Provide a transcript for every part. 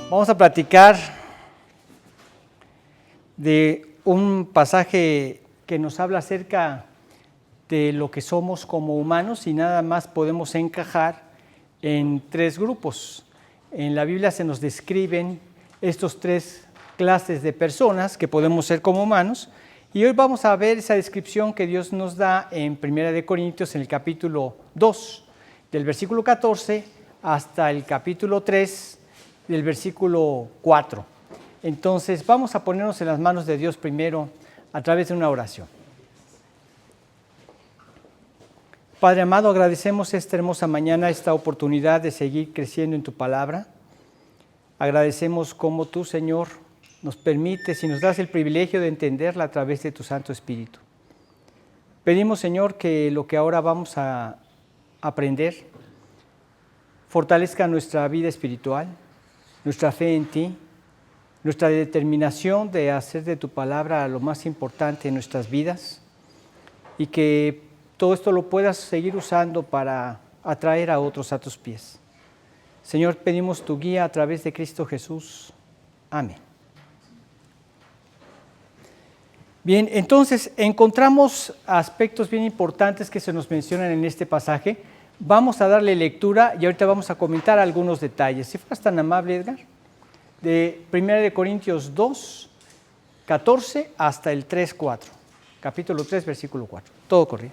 Vamos a platicar de un pasaje que nos habla acerca de lo que somos como humanos y nada más podemos encajar en tres grupos. En la Biblia se nos describen estos tres clases de personas que podemos ser como humanos y hoy vamos a ver esa descripción que Dios nos da en 1 Corintios en el capítulo 2, del versículo 14 hasta el capítulo 3 del versículo 4. Entonces vamos a ponernos en las manos de Dios primero a través de una oración. Padre amado, agradecemos esta hermosa mañana, esta oportunidad de seguir creciendo en tu palabra. Agradecemos cómo tú, Señor, nos permites y nos das el privilegio de entenderla a través de tu Santo Espíritu. Pedimos, Señor, que lo que ahora vamos a aprender fortalezca nuestra vida espiritual, nuestra fe en ti, nuestra determinación de hacer de tu palabra lo más importante en nuestras vidas y que todo esto lo puedas seguir usando para atraer a otros a tus pies. Señor, pedimos tu guía a través de Cristo Jesús. Amén. Bien, entonces encontramos aspectos bien importantes que se nos mencionan en este pasaje. Vamos a darle lectura y ahorita vamos a comentar algunos detalles. Si fueras tan amable, Edgar, de 1 Corintios 2, 14 hasta el 3, 4. Capítulo 3, versículo 4. Todo corrido.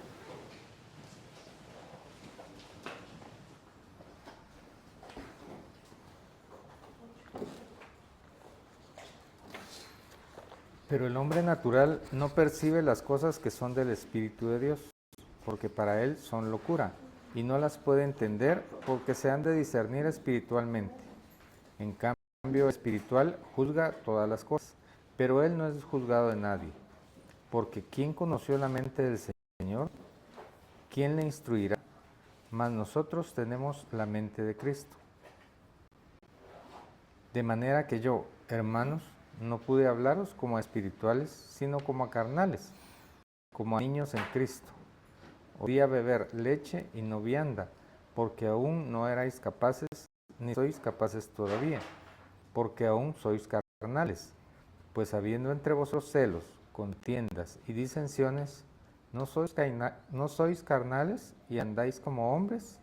Pero el hombre natural no percibe las cosas que son del Espíritu de Dios, porque para él son locura, y no las puede entender porque se han de discernir espiritualmente. En cambio, espiritual juzga todas las cosas, pero él no es juzgado de nadie. Porque ¿quién conoció la mente del Señor? ¿Quién le instruirá? Mas nosotros tenemos la mente de Cristo. De manera que yo, hermanos, no pude hablaros como a espirituales, sino como a carnales, como a niños en Cristo. Podía beber leche y no vianda, porque aún no erais capaces, ni sois capaces todavía, porque aún sois carnales. Pues habiendo entre vosotros celos, contiendas y disensiones, ¿no sois carnales y andáis como hombres?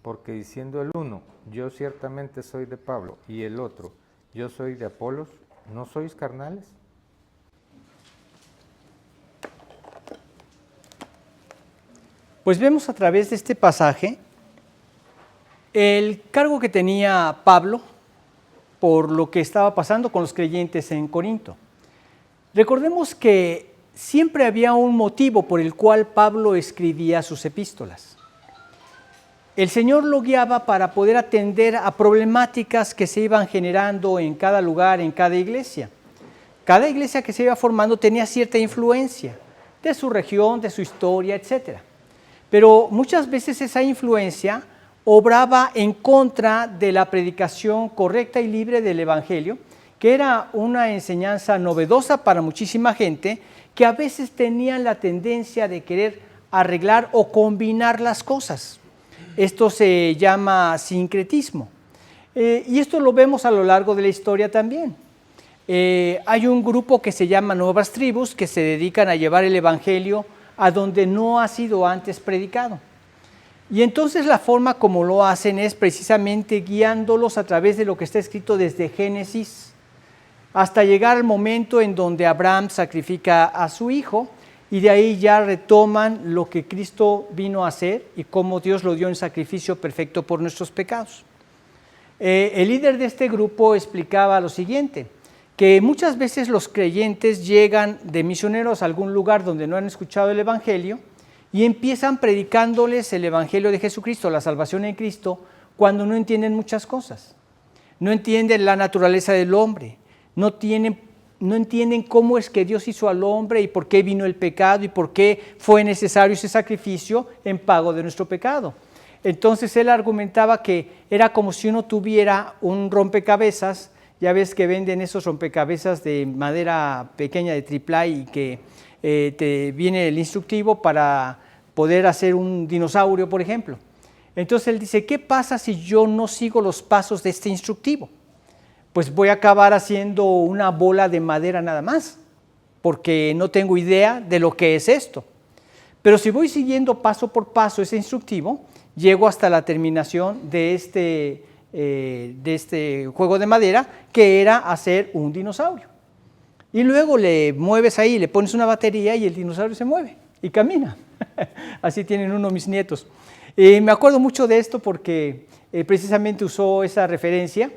Porque diciendo el uno, yo ciertamente soy de Pablo, y el otro, yo soy de Apolos, ¿no sois carnales? Pues vemos a través de este pasaje el cargo que tenía Pablo por lo que estaba pasando con los creyentes en Corinto. Recordemos que siempre había un motivo por el cual Pablo escribía sus epístolas. El Señor lo guiaba para poder atender a problemáticas que se iban generando en cada lugar, en cada iglesia. Cada iglesia que se iba formando tenía cierta influencia de su región, de su historia, etc. Pero muchas veces esa influencia obraba en contra de la predicación correcta y libre del Evangelio, que era una enseñanza novedosa para muchísima gente que a veces tenían la tendencia de querer arreglar o combinar las cosas. Esto se llama sincretismo. Y esto lo vemos a lo largo de la historia también. Hay un grupo que se llama Nuevas Tribus que se dedican a llevar el Evangelio a donde no ha sido antes predicado. Y entonces la forma como lo hacen es precisamente guiándolos a través de lo que está escrito desde Génesis hasta llegar al momento en donde Abraham sacrifica a su hijo y de ahí ya retoman lo que Cristo vino a hacer y cómo Dios lo dio en sacrificio perfecto por nuestros pecados. El líder de este grupo explicaba lo siguiente, que muchas veces los creyentes llegan de misioneros a algún lugar donde no han escuchado el Evangelio y empiezan predicándoles el Evangelio de Jesucristo, la salvación en Cristo, cuando no entienden muchas cosas. No entienden la naturaleza del hombre, no entienden cómo es que Dios hizo al hombre y por qué vino el pecado y por qué fue necesario ese sacrificio en pago de nuestro pecado. Entonces él argumentaba que era como si uno tuviera un rompecabezas. Ya ves que venden esos rompecabezas de madera pequeña de triple y que te viene el instructivo para poder hacer un dinosaurio, por ejemplo. Entonces él dice, ¿qué pasa si yo no sigo los pasos de este instructivo? pues voy a acabar haciendo una bola de madera nada más, porque no tengo idea de lo que es esto. Pero si voy siguiendo paso por paso ese instructivo, llego hasta la terminación de este juego de madera, que era hacer un dinosaurio. Y luego le mueves ahí, le pones una batería y el dinosaurio se mueve y camina. Así tienen uno mis nietos. Me acuerdo mucho de esto porque precisamente usó esa referencia.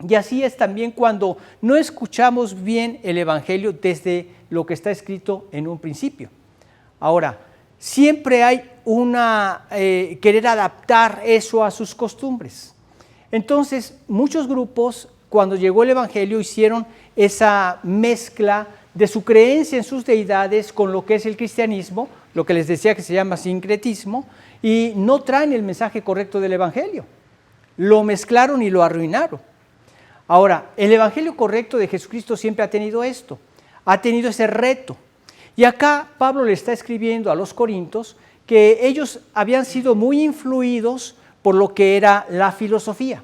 Y así es también cuando no escuchamos bien el Evangelio desde lo que está escrito en un principio. Ahora, siempre hay querer adaptar eso a sus costumbres. Entonces, muchos grupos, cuando llegó el Evangelio, hicieron esa mezcla de su creencia en sus deidades con lo que es el cristianismo, lo que les decía que se llama sincretismo, y no traen el mensaje correcto del Evangelio. Lo mezclaron y lo arruinaron. Ahora, el Evangelio correcto de Jesucristo siempre ha tenido esto, ha tenido ese reto. Y acá Pablo le está escribiendo a los corintios que ellos habían sido muy influidos por lo que era la filosofía.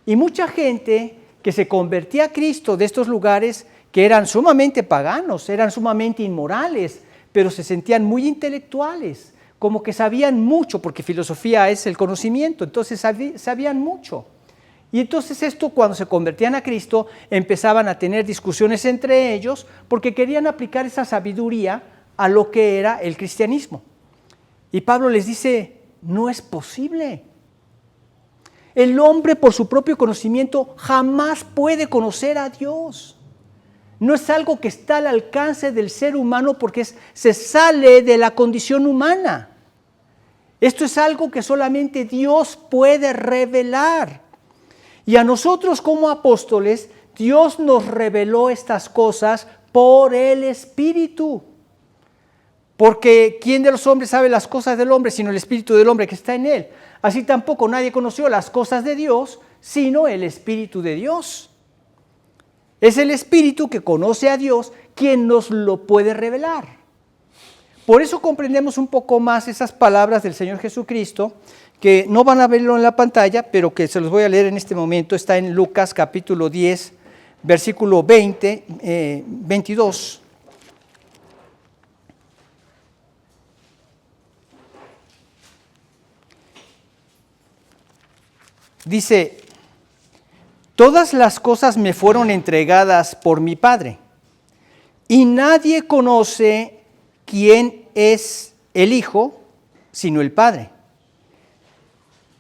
Y mucha gente que se convertía a Cristo de estos lugares que eran sumamente paganos, eran sumamente inmorales, pero se sentían muy intelectuales, como que sabían mucho, porque filosofía es el conocimiento, entonces sabían mucho. Y entonces esto, cuando se convertían a Cristo, empezaban a tener discusiones entre ellos porque querían aplicar esa sabiduría a lo que era el cristianismo. Y Pablo les dice, no es posible. El hombre por su propio conocimiento jamás puede conocer a Dios. No es algo que está al alcance del ser humano porque se sale de la condición humana. Esto es algo que solamente Dios puede revelar. Y a nosotros como apóstoles, Dios nos reveló estas cosas por el Espíritu. Porque ¿quién de los hombres sabe las cosas del hombre sino el Espíritu del hombre que está en él? Así tampoco nadie conoció las cosas de Dios sino el Espíritu de Dios. Es el Espíritu que conoce a Dios quien nos lo puede revelar. Por eso comprendemos un poco más esas palabras del Señor Jesucristo, que no van a verlo en la pantalla, pero que se los voy a leer en este momento. Está en Lucas capítulo 10, versículo 22. Dice, todas las cosas me fueron entregadas por mi Padre, y nadie conoce quién es el Hijo, sino el Padre.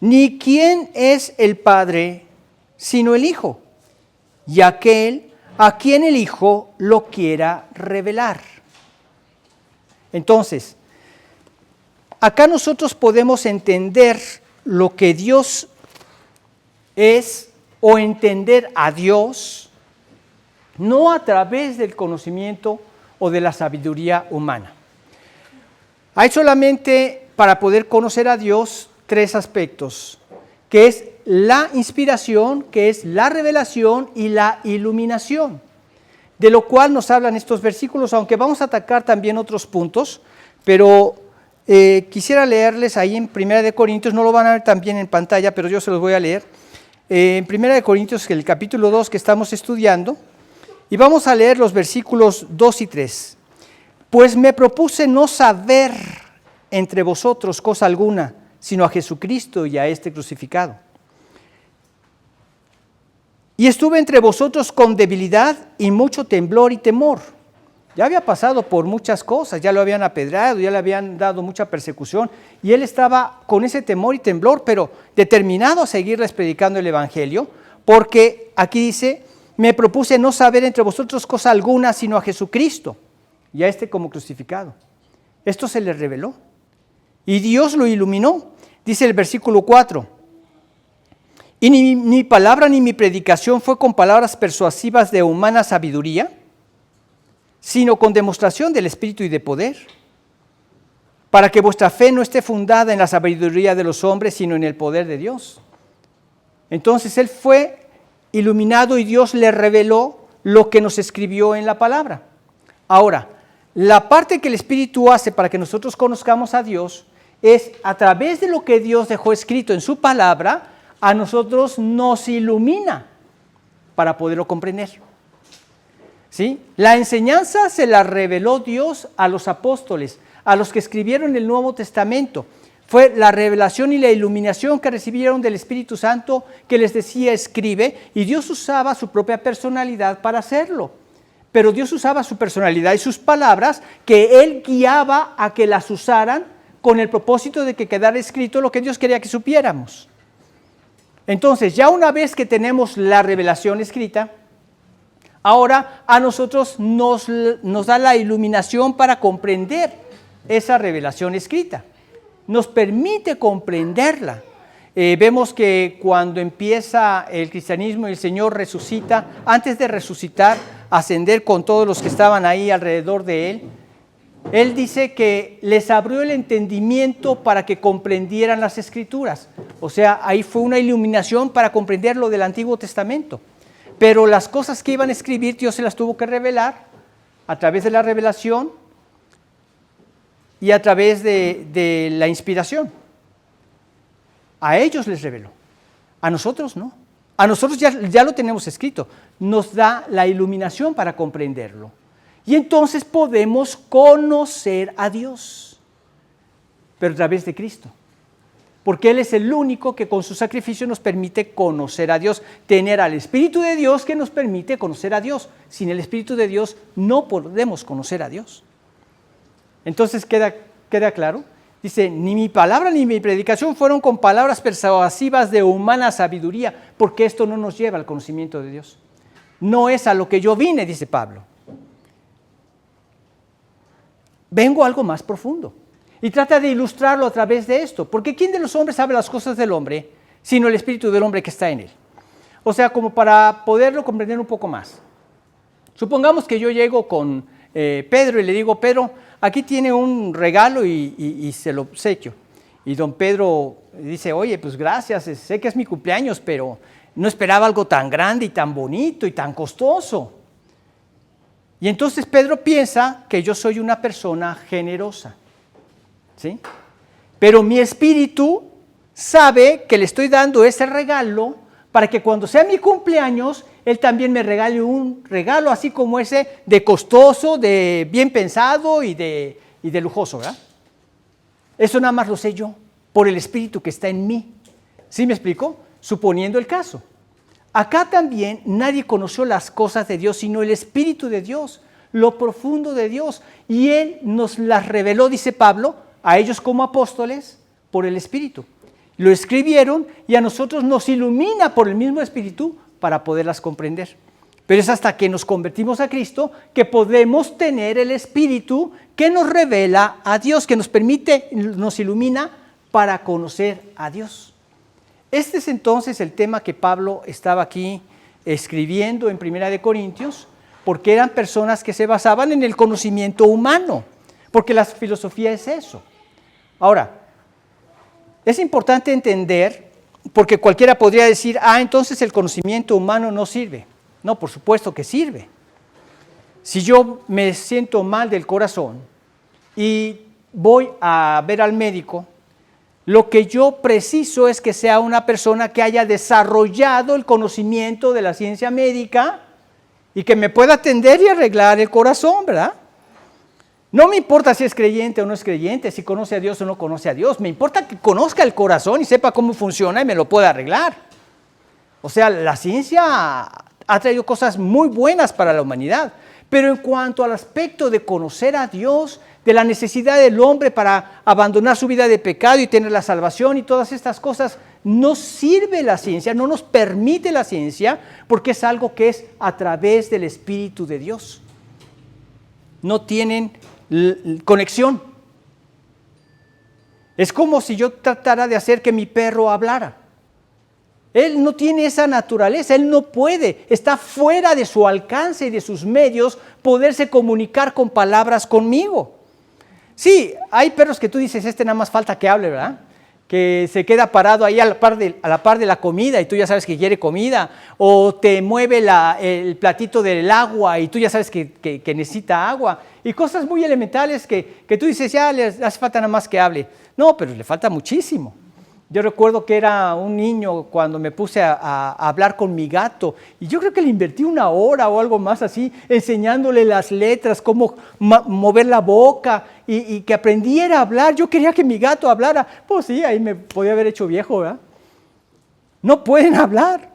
Ni quién es el Padre, sino el Hijo, y aquel a quien el Hijo lo quiera revelar. Entonces, acá nosotros podemos entender lo que Dios es o entender a Dios no a través del conocimiento o de la sabiduría humana. Hay solamente para poder conocer a Dios tres aspectos, que es la inspiración, que es la revelación y la iluminación, de lo cual nos hablan estos versículos, aunque vamos a atacar también otros puntos, pero quisiera leerles ahí en 1 Corintios, no lo van a ver también en pantalla, pero yo se los voy a leer, en 1 Corintios, el capítulo 2 que estamos estudiando, y vamos a leer los versículos 2 y 3. Pues me propuse no saber entre vosotros cosa alguna, sino a Jesucristo y a este crucificado. Y estuve entre vosotros con debilidad y mucho temblor y temor. Ya había pasado por muchas cosas, ya lo habían apedrado, ya le habían dado mucha persecución, y él estaba con ese temor y temblor, pero determinado a seguirles predicando el Evangelio, porque aquí dice, me propuse no saber entre vosotros cosa alguna, sino a Jesucristo y a este como crucificado. Esto se le reveló, y Dios lo iluminó. Dice el versículo 4, y ni mi palabra ni mi predicación fue con palabras persuasivas de humana sabiduría, sino con demostración del Espíritu y de poder, para que vuestra fe no esté fundada en la sabiduría de los hombres, sino en el poder de Dios. Entonces él fue iluminado y Dios le reveló lo que nos escribió en la palabra. Ahora, la parte que el Espíritu hace para que nosotros conozcamos a Dios es a través de lo que Dios dejó escrito en su palabra, a nosotros nos ilumina. para poderlo comprender. ¿Sí? La enseñanza se la reveló Dios a los apóstoles, a los que escribieron el Nuevo Testamento. Fue la revelación y la iluminación que recibieron del Espíritu Santo que les decía escribe, y Dios usaba su propia personalidad para hacerlo. Pero Dios usaba su personalidad y sus palabras que Él guiaba a que las usaran con el propósito de que quedara escrito lo que Dios quería que supiéramos. Entonces, ya una vez que tenemos la revelación escrita, ahora a nosotros nos da la iluminación para comprender esa revelación escrita. Nos permite comprenderla. Vemos que cuando empieza el cristianismo y el Señor resucita, antes de resucitar, ascender con todos los que estaban ahí alrededor de Él, Él dice que les abrió el entendimiento para que comprendieran las Escrituras. O sea, ahí fue una iluminación para comprender lo del Antiguo Testamento. Pero las cosas que iban a escribir, Dios se las tuvo que revelar a través de la revelación y a través de la inspiración. A ellos les reveló, a nosotros no. A nosotros ya lo tenemos escrito, nos da la iluminación para comprenderlo. Y entonces podemos conocer a Dios, pero a través de Cristo. Porque Él es el único que con su sacrificio nos permite conocer a Dios, tener al Espíritu de Dios que nos permite conocer a Dios. Sin el Espíritu de Dios no podemos conocer a Dios. Entonces queda claro. Dice, ni mi palabra ni mi predicación fueron con palabras persuasivas de humana sabiduría, porque esto no nos lleva al conocimiento de Dios. No es a lo que yo vine, dice Pablo. Vengo a algo más profundo. Y trata de ilustrarlo a través de esto, porque ¿quién de los hombres sabe las cosas del hombre, sino el espíritu del hombre que está en él? O sea, como para poderlo comprender un poco más. Supongamos que yo llego con Pedro y le digo, Pedro, aquí tiene un regalo y se lo obsequio. Y don Pedro dice, oye, pues gracias, sé que es mi cumpleaños, pero no esperaba algo tan grande y tan bonito y tan costoso. Y entonces Pedro piensa que yo soy una persona generosa, ¿sí? Pero mi espíritu sabe que le estoy dando ese regalo para que cuando sea mi cumpleaños, él también me regale un regalo así como ese de costoso, de bien pensado y de lujoso, ¿verdad? Eso nada más lo sé yo, por el espíritu que está en mí. ¿Sí me explico? Suponiendo el caso. Acá también nadie conoció las cosas de Dios, sino el Espíritu de Dios, lo profundo de Dios. Y Él nos las reveló, dice Pablo, a ellos como apóstoles, por el Espíritu. Lo escribieron y a nosotros nos ilumina por el mismo Espíritu para poderlas comprender. Pero es hasta que nos convertimos a Cristo que podemos tener el Espíritu que nos revela a Dios, que nos permite, nos ilumina para conocer a Dios. Este es entonces el tema que Pablo estaba aquí escribiendo en 1 Corintios, porque eran personas que se basaban en el conocimiento humano, porque la filosofía es eso. Ahora, es importante entender, porque cualquiera podría decir, entonces el conocimiento humano no sirve. No, por supuesto que sirve. Si yo me siento mal del corazón y voy a ver al médico, lo que yo preciso es que sea una persona que haya desarrollado el conocimiento de la ciencia médica y que me pueda atender y arreglar el corazón, ¿verdad? No me importa si es creyente o no es creyente, si conoce a Dios o no conoce a Dios. Me importa que conozca el corazón y sepa cómo funciona y me lo pueda arreglar. O sea, la ciencia ha traído cosas muy buenas para la humanidad. Pero en cuanto al aspecto de conocer a Dios, de la necesidad del hombre para abandonar su vida de pecado y tener la salvación y todas estas cosas, no sirve la ciencia, no nos permite la ciencia, porque es algo que es a través del Espíritu de Dios. No tienen conexión. Es como si yo tratara de hacer que mi perro hablara. Él no tiene esa naturaleza, él no puede, está fuera de su alcance y de sus medios poderse comunicar con palabras conmigo. Sí, hay perros que tú dices, nada más falta que hable, ¿verdad? Que se queda parado ahí a la par de la comida y tú ya sabes que quiere comida, o te mueve el platito del agua y tú ya sabes que necesita agua, y cosas muy elementales que tú dices, ya le hace falta nada más que hable. No, pero le falta muchísimo. Yo recuerdo que era un niño cuando me puse a hablar con mi gato y yo creo que le invertí 1 hora o algo más así, enseñándole las letras, cómo mover la boca y que aprendiera a hablar. Yo quería que mi gato hablara. Pues sí, ahí me podía haber hecho viejo, ¿verdad? No pueden hablar.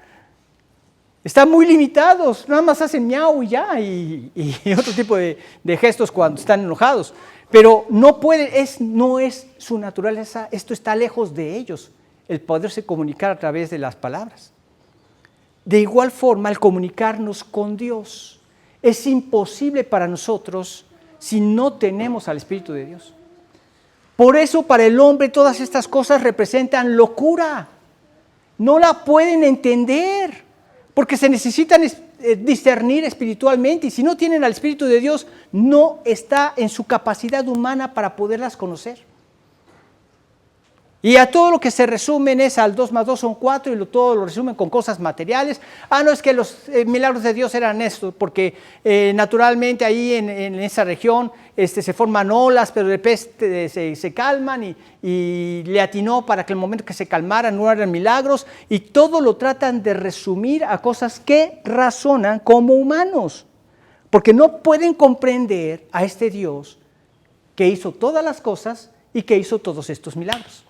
Están muy limitados, nada más hacen miau y ya, y otro tipo de gestos cuando están enojados. Pero no pueden, no es su naturaleza, esto está lejos de ellos, el poderse comunicar a través de las palabras. De igual forma, el comunicarnos con Dios es imposible para nosotros si no tenemos al Espíritu de Dios. Por eso para el hombre todas estas cosas representan locura. No la pueden entender, porque se necesitan discernir espiritualmente, y si no tienen al Espíritu de Dios, no está en su capacidad humana para poderlas conocer. Y a todo lo que se resumen es al 2 más 2 son 4 y todo lo resumen con cosas materiales. No es que los milagros de Dios eran esto, porque naturalmente ahí en esa región se forman olas, pero después se calman y le atinó para que el momento que se calmaran no eran milagros, y todo lo tratan de resumir a cosas que razonan como humanos, porque no pueden comprender a este Dios que hizo todas las cosas y que hizo todos estos milagros.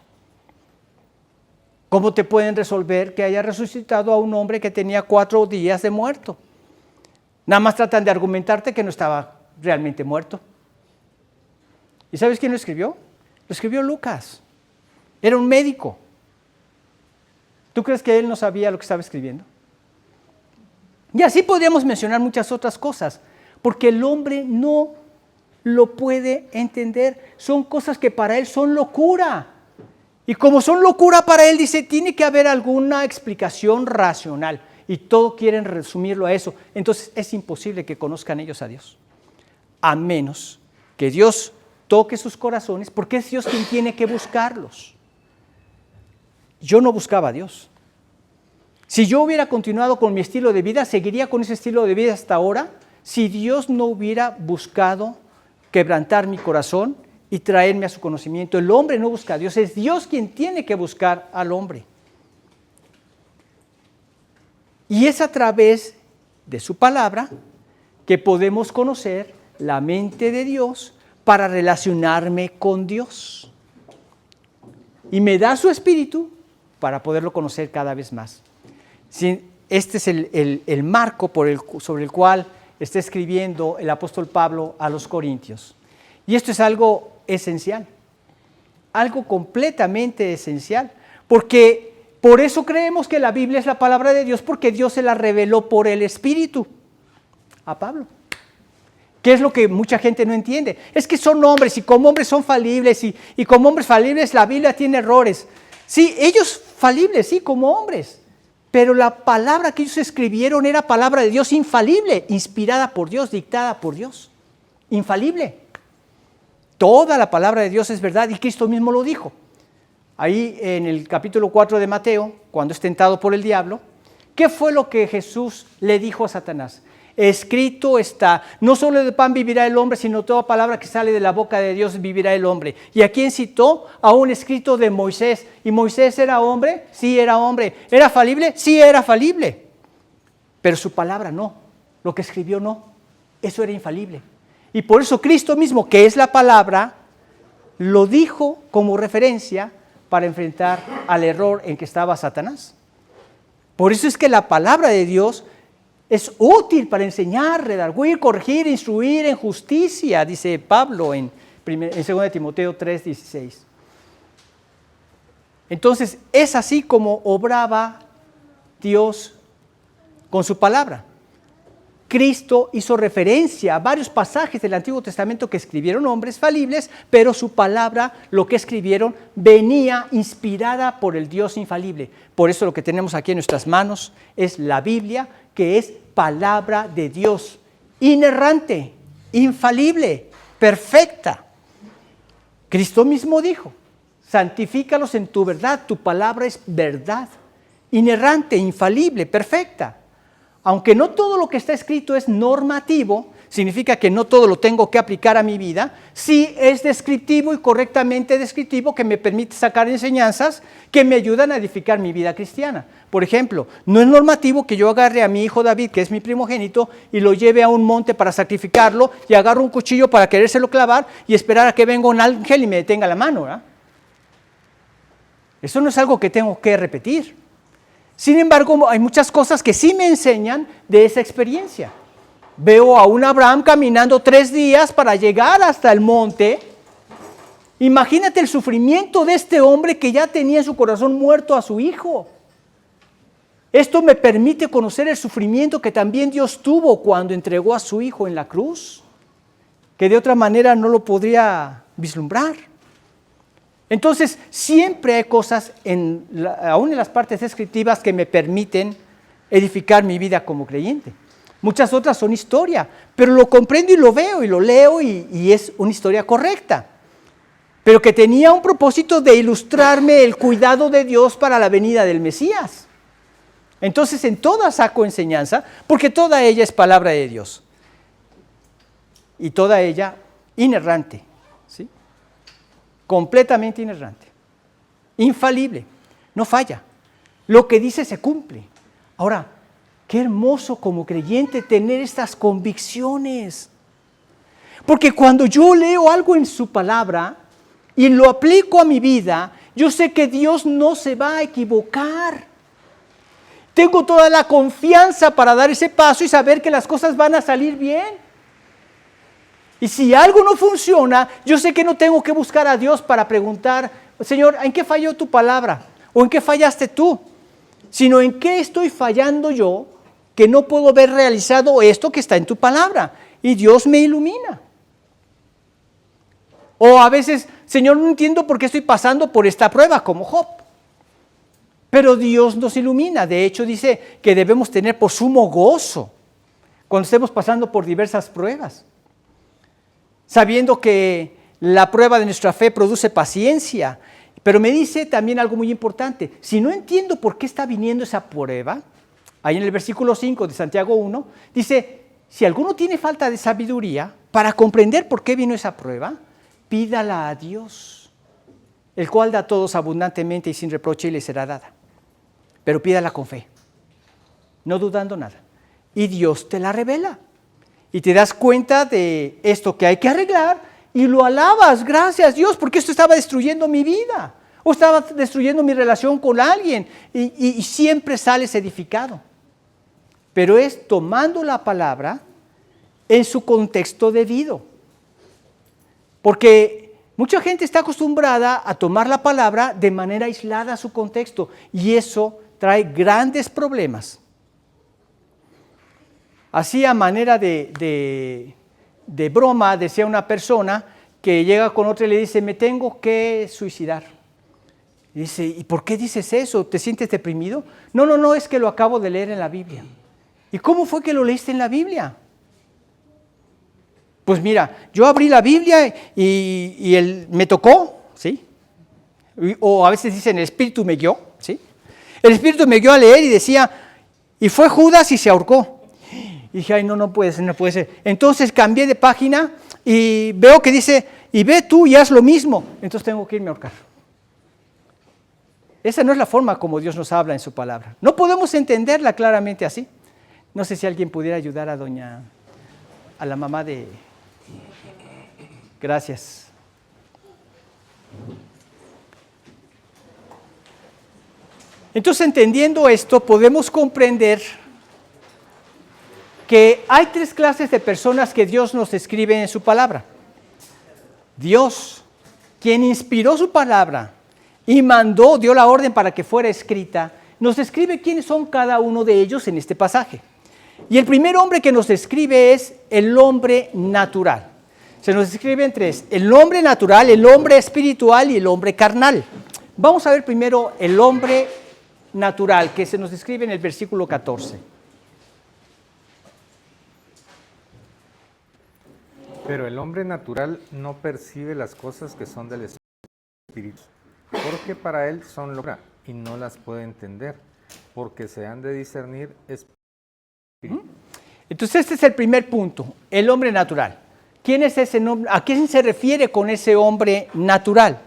¿Cómo te pueden resolver que haya resucitado a un hombre que tenía 4 días de muerto? Nada más tratan de argumentarte que no estaba realmente muerto. ¿Y sabes quién lo escribió? Lo escribió Lucas. Era un médico. ¿Tú crees que él no sabía lo que estaba escribiendo? Y así podríamos mencionar muchas otras cosas, porque el hombre no lo puede entender. Son cosas que para él son locura. Y como son locura para él, dice, tiene que haber alguna explicación racional. Y todo quieren resumirlo a eso. Entonces es imposible que conozcan ellos a Dios. A menos que Dios toque sus corazones, porque es Dios quien tiene que buscarlos. Yo no buscaba a Dios. Si yo hubiera continuado con mi estilo de vida, seguiría con ese estilo de vida hasta ahora, si Dios no hubiera buscado quebrantar mi corazón y traerme a su conocimiento. El hombre no busca a Dios, es Dios quien tiene que buscar al hombre. Y es a través de su palabra que podemos conocer la mente de Dios para relacionarme con Dios. Y me da su espíritu para poderlo conocer cada vez más. Este es el marco sobre el cual está escribiendo el apóstol Pablo a los Corintios. Y esto es algo esencial, algo completamente esencial, porque por eso creemos que la Biblia es la palabra de Dios, porque Dios se la reveló por el Espíritu a Pablo. ¿Qué es lo que mucha gente no entiende? Es que son hombres y como hombres son falibles y como hombres falibles la Biblia tiene errores. Sí, ellos falibles, sí, como hombres, pero la palabra que ellos escribieron era palabra de Dios infalible, inspirada por Dios, dictada por Dios, infalible. Toda la palabra de Dios es verdad y Cristo mismo lo dijo. Ahí en el capítulo 4 de Mateo, cuando es tentado por el diablo, ¿qué fue lo que Jesús le dijo a Satanás? Escrito está, no solo de pan vivirá el hombre, sino toda palabra que sale de la boca de Dios vivirá el hombre. ¿Y a quién citó? A un escrito de Moisés. ¿Y Moisés era hombre? Sí, era hombre. ¿Era falible? Sí, era falible. Pero su palabra no, lo que escribió no, eso era infalible. Y por eso Cristo mismo, que es la palabra, lo dijo como referencia para enfrentar al error en que estaba Satanás. Por eso es que la palabra de Dios es útil para enseñar, redarguir, corregir, instruir en justicia, dice Pablo en 2 Timoteo 3:16. Entonces, es así como obraba Dios con su palabra. Cristo hizo referencia a varios pasajes del Antiguo Testamento que escribieron hombres falibles, pero su palabra, lo que escribieron, venía inspirada por el Dios infalible. Por eso lo que tenemos aquí en nuestras manos es la Biblia, que es palabra de Dios, inerrante, infalible, perfecta. Cristo mismo dijo, santifícalos en tu verdad, tu palabra es verdad, inerrante, infalible, perfecta. Aunque no todo lo que está escrito es normativo, significa que no todo lo tengo que aplicar a mi vida. Sí es descriptivo y correctamente descriptivo, que me permite sacar enseñanzas que me ayudan a edificar mi vida cristiana. Por ejemplo, no es normativo que yo agarre a mi hijo David, que es mi primogénito, y lo lleve a un monte para sacrificarlo, y agarro un cuchillo para querérselo clavar y esperar a que venga un ángel y me detenga la mano, ¿verdad? Eso no es algo que tengo que repetir. Sin embargo, hay muchas cosas que sí me enseñan de esa experiencia. Veo a un Abraham caminando 3 días para llegar hasta el monte. Imagínate el sufrimiento de este hombre que ya tenía en su corazón muerto a su hijo. Esto me permite conocer el sufrimiento que también Dios tuvo cuando entregó a su hijo en la cruz, que de otra manera no lo podría vislumbrar. Entonces, siempre hay cosas, aún en las partes descriptivas, que me permiten edificar mi vida como creyente. Muchas otras son historia, pero lo comprendo y lo veo y lo leo y es una historia correcta, pero que tenía un propósito de ilustrarme el cuidado de Dios para la venida del Mesías. Entonces, en todas saco enseñanza, porque toda ella es palabra de Dios y toda ella inerrante, ¿sí? Completamente inerrante, infalible, no falla. Lo que dice se cumple. Ahora, qué hermoso como creyente tener estas convicciones. Porque cuando yo leo algo en su palabra y lo aplico a mi vida, yo sé que Dios no se va a equivocar. Tengo toda la confianza para dar ese paso y saber que las cosas van a salir bien. Y si algo no funciona, yo sé que no tengo que buscar a Dios para preguntar, Señor, ¿en qué falló tu palabra? ¿O en qué fallaste tú? Sino en qué estoy fallando yo que no puedo ver realizado esto que está en tu palabra. Y Dios me ilumina. O a veces, Señor, no entiendo por qué estoy pasando por esta prueba, como Job. Pero Dios nos ilumina. De hecho, dice que debemos tener por sumo gozo cuando estemos pasando por diversas pruebas, sabiendo que la prueba de nuestra fe produce paciencia. Pero me dice también algo muy importante. Si no entiendo por qué está viniendo esa prueba, ahí en el versículo 5 de Santiago 1, dice, si alguno tiene falta de sabiduría para comprender por qué vino esa prueba, pídala a Dios, el cual da a todos abundantemente y sin reproche y le será dada. Pero pídala con fe, no dudando nada. Y Dios te la revela. Y te das cuenta de esto que hay que arreglar y lo alabas, gracias Dios, porque esto estaba destruyendo mi vida o estaba destruyendo mi relación con alguien y siempre sales edificado. Pero es tomando la palabra en su contexto debido. Porque mucha gente está acostumbrada a tomar la palabra de manera aislada a su contexto y eso trae grandes problemas. Así, a manera de broma, decía una persona que llega con otra y le dice, me tengo que suicidar. Y dice, ¿y por qué dices eso? ¿Te sientes deprimido? No, es que lo acabo de leer en la Biblia. ¿Y cómo fue que lo leíste en la Biblia? Pues mira, yo abrí la Biblia y me tocó, ¿sí? O a veces dicen, el Espíritu me guió, ¿sí? El Espíritu me guió a leer y decía, y fue Judas y se ahorcó. Y dije, ay, no puede ser. Entonces cambié de página y veo que dice, y ve tú y haz lo mismo. Entonces tengo que irme a ahorcar. Esa no es la forma como Dios nos habla en su palabra. No podemos entenderla claramente así. No sé si alguien pudiera ayudar a la mamá de... Gracias. Entonces, entendiendo esto, podemos comprender que hay 3 clases de personas que Dios nos describe en su palabra. Dios, quien inspiró su palabra y dio la orden para que fuera escrita, nos describe quiénes son cada uno de ellos en este pasaje. Y el primer hombre que nos describe es el hombre natural. Se nos describe en 3, el hombre natural, el hombre espiritual y el hombre carnal. Vamos a ver primero el hombre natural, que se nos describe en el versículo 14. Pero el hombre natural no percibe las cosas que son del Espíritu, porque para él son locura y no las puede entender, porque se han de discernir espíritu. Entonces este es el primer punto, el hombre natural. ¿Quién es ese nombre? ¿A quién se refiere con ese hombre natural?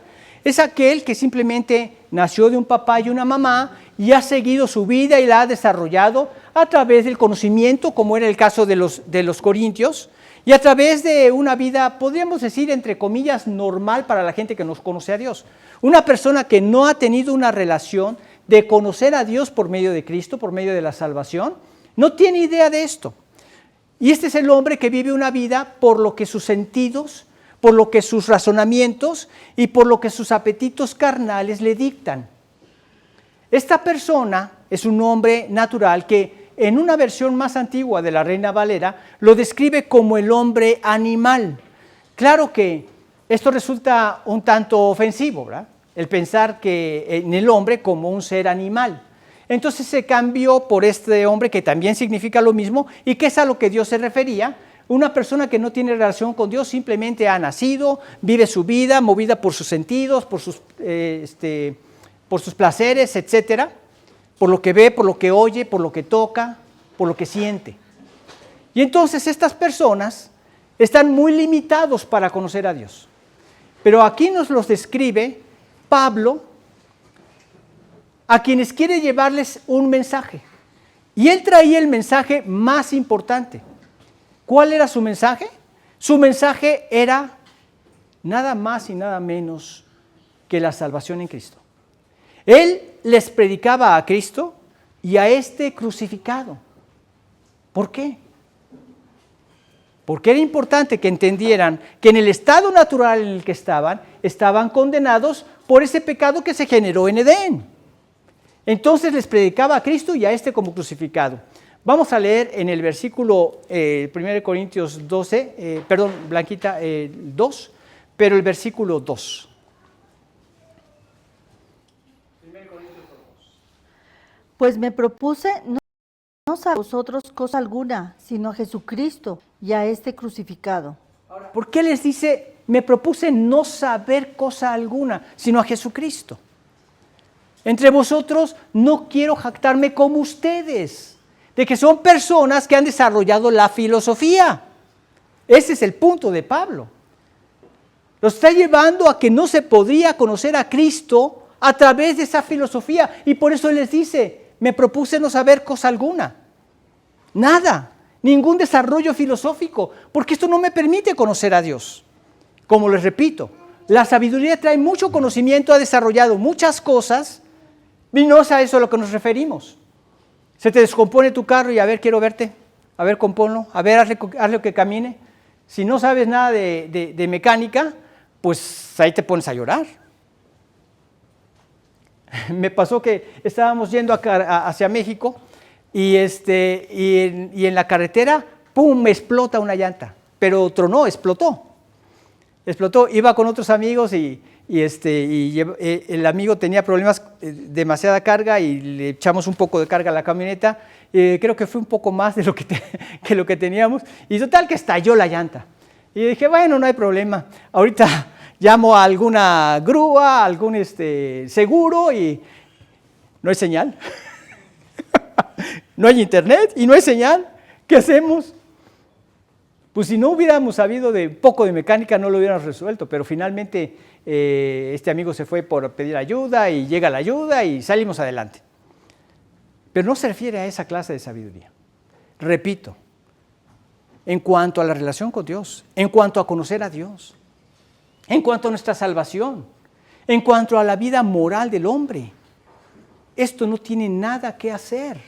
Es aquel que simplemente nació de un papá y una mamá y ha seguido su vida y la ha desarrollado a través del conocimiento, como era el caso de los corintios, y a través de una vida, podríamos decir, entre comillas, normal para la gente que nos conoce a Dios. Una persona que no ha tenido una relación de conocer a Dios por medio de Cristo, por medio de la salvación, no tiene idea de esto. Y este es el hombre que vive una vida por lo que sus sentidos, por lo que sus razonamientos y por lo que sus apetitos carnales le dictan. Esta persona es un hombre natural que en una versión más antigua de la Reina Valera lo describe como el hombre animal. Claro que esto resulta un tanto ofensivo, ¿verdad? El pensar que en el hombre como un ser animal. Entonces se cambió por este hombre que también significa lo mismo y que es a lo que Dios se refería. Una persona que no tiene relación con Dios simplemente ha nacido, vive su vida movida por sus sentidos, por sus placeres, etcétera, por lo que ve, por lo que oye, por lo que toca, por lo que siente. Y entonces estas personas están muy limitados para conocer a Dios. Pero aquí nos los describe Pablo, a quienes quiere llevarles un mensaje. Y él traía el mensaje más importante. ¿Cuál era su mensaje? Su mensaje era nada más y nada menos que la salvación en Cristo. Él les predicaba a Cristo y a este crucificado. ¿Por qué? Porque era importante que entendieran que en el estado natural en el que estaban condenados por ese pecado que se generó en Edén. Entonces les predicaba a Cristo y a este como crucificado. Vamos a leer en el versículo 1 Corintios 12, Blanquita, 2, pero el versículo 2. 1 Corintios 2. Pues me propuse no saber a vosotros cosa alguna, sino a Jesucristo y a este crucificado. Ahora, ¿por qué les dice, me propuse no saber cosa alguna, sino a Jesucristo? Entre vosotros no quiero jactarme como ustedes, de que son personas que han desarrollado la filosofía. Ese es el punto de Pablo. Los está llevando a que no se podría conocer a Cristo a través de esa filosofía. Y por eso Él les dice, me propuse no saber cosa alguna. Nada, ningún desarrollo filosófico, porque esto no me permite conocer a Dios. Como les repito, la sabiduría trae mucho conocimiento, ha desarrollado muchas cosas, y no es a eso a lo que nos referimos. Se te descompone tu carro y a ver, quiero verte, a ver, compónlo, a ver, hazle que camine. Si no sabes nada de mecánica, pues ahí te pones a llorar. Me pasó que estábamos yendo hacia México y en la carretera, ¡pum!, me explota una llanta, pero tronó, explotó. Iba con otros amigos y el amigo tenía problemas, demasiada carga y le echamos un poco de carga a la camioneta. Creo que fue un poco más de lo que teníamos y total que estalló la llanta. Y dije, bueno, no hay problema, ahorita llamo a alguna grúa, algún seguro y no hay señal. No hay internet y no hay señal. ¿Qué hacemos? Pues si no hubiéramos sabido de poco de mecánica no lo hubiéramos resuelto, pero finalmente este amigo se fue por pedir ayuda y llega la ayuda y salimos adelante. Pero no se refiere a esa clase de sabiduría. Repito, en cuanto a la relación con Dios, en cuanto a conocer a Dios, en cuanto a nuestra salvación, en cuanto a la vida moral del hombre, esto no tiene nada que hacer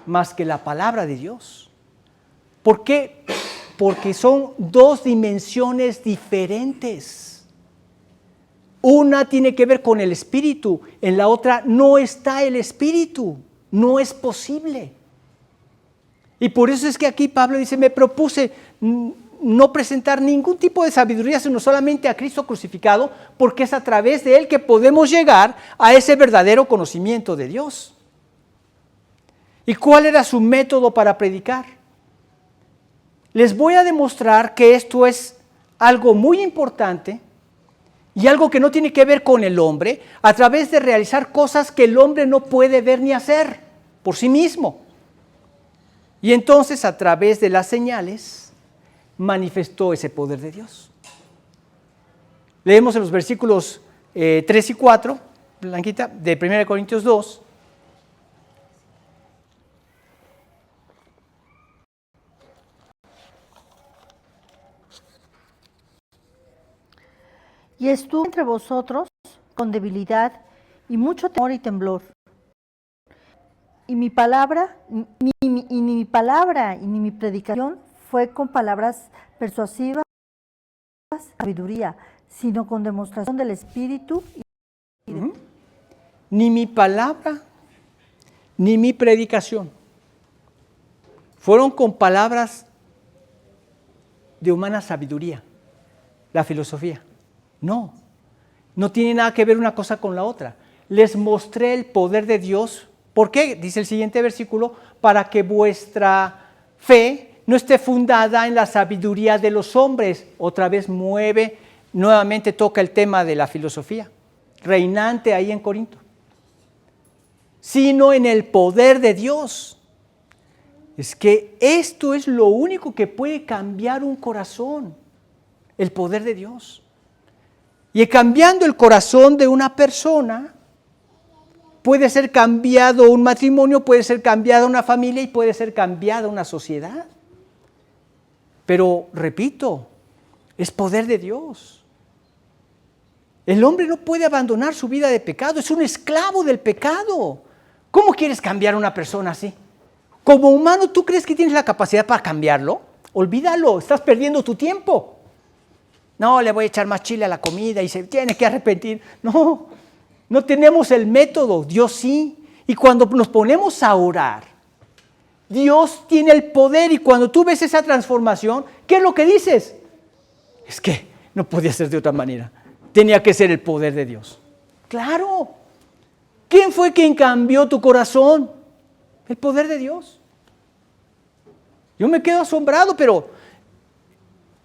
más que la palabra de Dios. ¿Por qué? Porque son dos dimensiones diferentes. Una tiene que ver con el espíritu, en la otra no está el espíritu, no es posible. Y por eso es que aquí Pablo dice, me propuse no presentar ningún tipo de sabiduría, sino solamente a Cristo crucificado, porque es a través de Él que podemos llegar a ese verdadero conocimiento de Dios. ¿Y cuál era su método para predicar? Les voy a demostrar que esto es algo muy importante y algo que no tiene que ver con el hombre, a través de realizar cosas que el hombre no puede ver ni hacer por sí mismo. Y entonces, a través de las señales, manifestó ese poder de Dios. Leemos en los versículos 3 y 4, Blanquita, de 1 Corintios 2. Y estuvo entre vosotros con debilidad y mucho temor y temblor. Y mi palabra, ni mi palabra y ni mi predicación fue con palabras persuasivas, sabiduría, sino con demostración del Espíritu. Ni mi palabra, ni mi predicación fueron con palabras de humana sabiduría, la filosofía. No, no tiene nada que ver una cosa con la otra. Les mostré el poder de Dios. ¿Por qué? Dice el siguiente versículo, para que vuestra fe no esté fundada en la sabiduría de los hombres. Otra vez nuevamente toca el tema de la filosofía, reinante ahí en Corinto, sino en el poder de Dios. Es que esto es lo único que puede cambiar un corazón, el poder de Dios. Y cambiando el corazón de una persona, puede ser cambiado un matrimonio, puede ser cambiada una familia y puede ser cambiada una sociedad. Pero, repito, es poder de Dios. El hombre no puede abandonar su vida de pecado, es un esclavo del pecado. ¿Cómo quieres cambiar a una persona así? Como humano, ¿tú crees que tienes la capacidad para cambiarlo? Olvídalo, estás perdiendo tu tiempo. No, le voy a echar más chile a la comida y se tiene que arrepentir. No, no tenemos el método, Dios sí. Y cuando nos ponemos a orar, Dios tiene el poder y cuando tú ves esa transformación, ¿qué es lo que dices? Es que no podía ser de otra manera, tenía que ser el poder de Dios. Claro, ¿quién fue quien cambió tu corazón? El poder de Dios. Yo me quedo asombrado, pero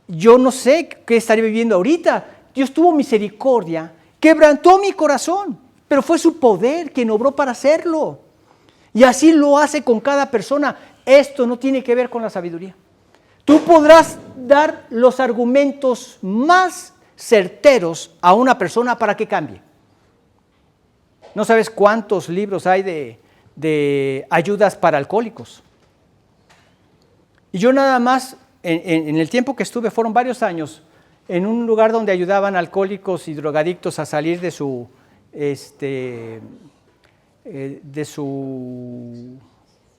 yo no sé qué estaré viviendo ahorita. Dios tuvo misericordia, quebrantó mi corazón, pero fue su poder quien obró para hacerlo. Y así lo hace con cada persona. Esto no tiene que ver con la sabiduría. Tú podrás dar los argumentos más certeros a una persona para que cambie. No sabes cuántos libros hay de ayudas para alcohólicos. Y yo nada más, en el tiempo que estuve, fueron varios años, en un lugar donde ayudaban alcohólicos y drogadictos a salir de su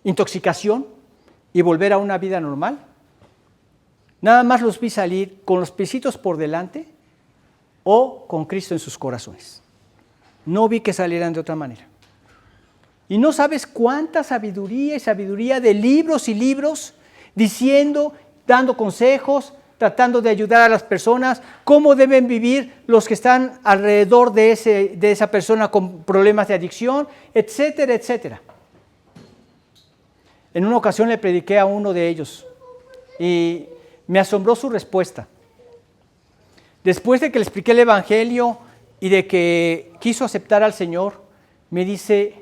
intoxicación y volver a una vida normal. Nada más los vi salir con los piecitos por delante o con Cristo en sus corazones. No vi que salieran de otra manera. Y no sabes cuánta sabiduría y sabiduría de libros y libros diciendo, dando consejos, tratando de ayudar a las personas, cómo deben vivir los que están alrededor de esa persona con problemas de adicción, etcétera, etcétera. En una ocasión le prediqué a uno de ellos y me asombró su respuesta. Después de que le expliqué el Evangelio y de que quiso aceptar al Señor, me dice,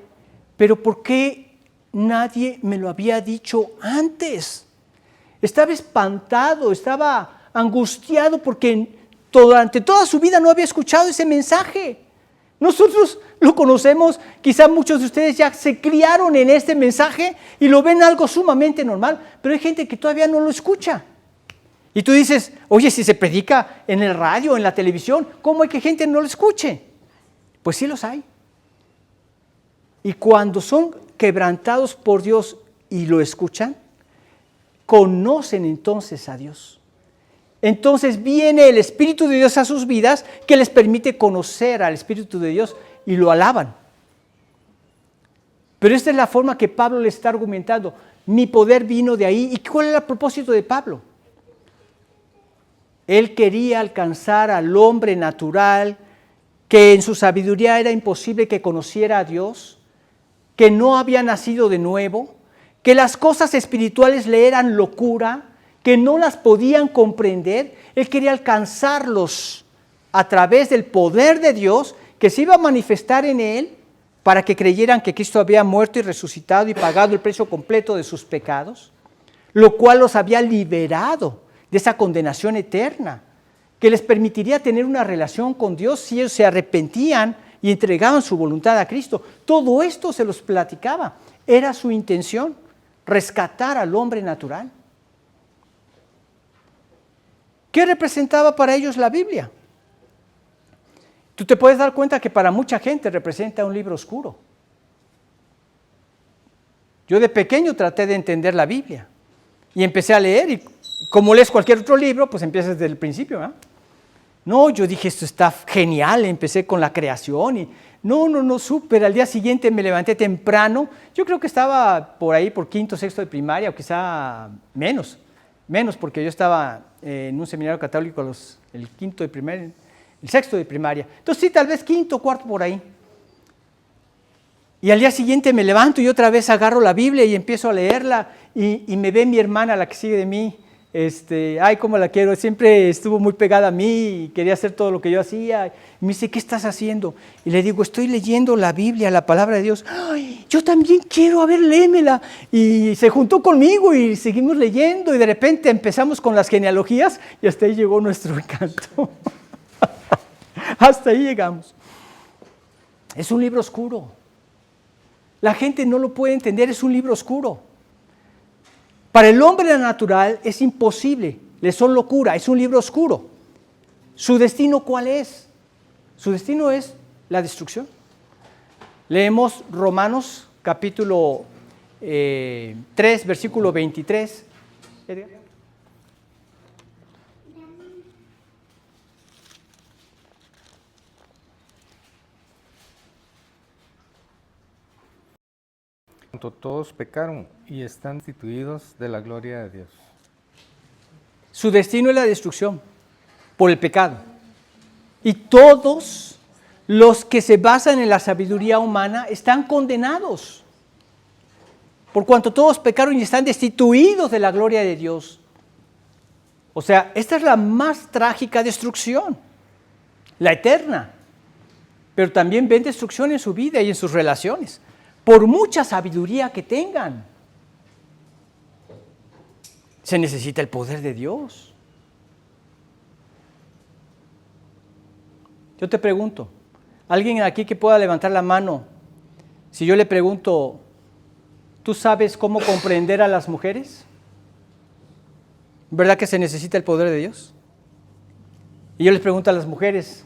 pero ¿por qué nadie me lo había dicho antes? Estaba espantado, estaba angustiado porque durante toda su vida no había escuchado ese mensaje. Nosotros lo conocemos, quizá muchos de ustedes ya se criaron en este mensaje y lo ven algo sumamente normal, pero hay gente que todavía no lo escucha. Y tú dices, oye, si se predica en el radio, en la televisión, ¿cómo hay que gente no lo escuche? Pues sí los hay. Y cuando son quebrantados por Dios y lo escuchan, conocen entonces a Dios. Entonces viene el Espíritu de Dios a sus vidas que les permite conocer al Espíritu de Dios y lo alaban. Pero esta es la forma que Pablo le está argumentando. Mi poder vino de ahí. ¿Y cuál era el propósito de Pablo? Él quería alcanzar al hombre natural que en su sabiduría era imposible que conociera a Dios, que no había nacido de nuevo, que las cosas espirituales le eran locura, que no las podían comprender. Él quería alcanzarlos a través del poder de Dios que se iba a manifestar en él para que creyeran que Cristo había muerto y resucitado y pagado el precio completo de sus pecados. lo cual los había liberado de esa condenación eterna, que les permitiría tener una relación con Dios si ellos se arrepentían y entregaban su voluntad a Cristo. Todo esto se los platicaba. Era su intención, rescatar al hombre natural. ¿Qué representaba para ellos la Biblia? Tú te puedes dar cuenta que para mucha gente representa un libro oscuro. Yo de pequeño traté de entender la Biblia y empecé a leer, y como lees cualquier otro libro, pues empiezas desde el principio, ¿verdad? No, yo dije, esto está genial, empecé con la creación y no, súper. Al día siguiente me levanté temprano, yo creo que estaba por ahí por quinto, sexto de primaria, o quizá menos porque yo estaba en un seminario católico el quinto de primaria, el sexto de primaria. Entonces sí, tal vez quinto, cuarto por ahí. Y al día siguiente me levanto y otra vez agarro la Biblia y empiezo a leerla y me ve mi hermana, la que sigue de mí. Ay, cómo la quiero, siempre estuvo muy pegada a mí y quería hacer todo lo que yo hacía. Y me dice, ¿qué estás haciendo? Y le digo, estoy leyendo la Biblia, la palabra de Dios. Ay, yo también quiero, a ver, léemela. Y se juntó conmigo y seguimos leyendo y de repente empezamos con las genealogías y hasta ahí llegó nuestro encanto. Hasta ahí llegamos. Es un libro oscuro. La gente no lo puede entender, es un libro oscuro. Para el hombre natural es imposible, le son locura, es un libro oscuro. ¿Su destino cuál es? Su destino es la destrucción. Leemos Romanos capítulo 3, versículo 23. Edgar. Todos pecaron y están destituidos de la gloria de Dios. Su destino es la destrucción por el pecado. Y todos los que se basan en la sabiduría humana están condenados. Por cuanto todos pecaron y están destituidos de la gloria de Dios. O sea, esta es la más trágica destrucción, la eterna. Pero también ven destrucción en su vida y en sus relaciones. Por mucha sabiduría que tengan, se necesita el poder de Dios. Yo te pregunto, ¿alguien aquí que pueda levantar la mano? Si yo le pregunto, ¿tú sabes cómo comprender a las mujeres? ¿Verdad que se necesita el poder de Dios? Y yo les pregunto a las mujeres,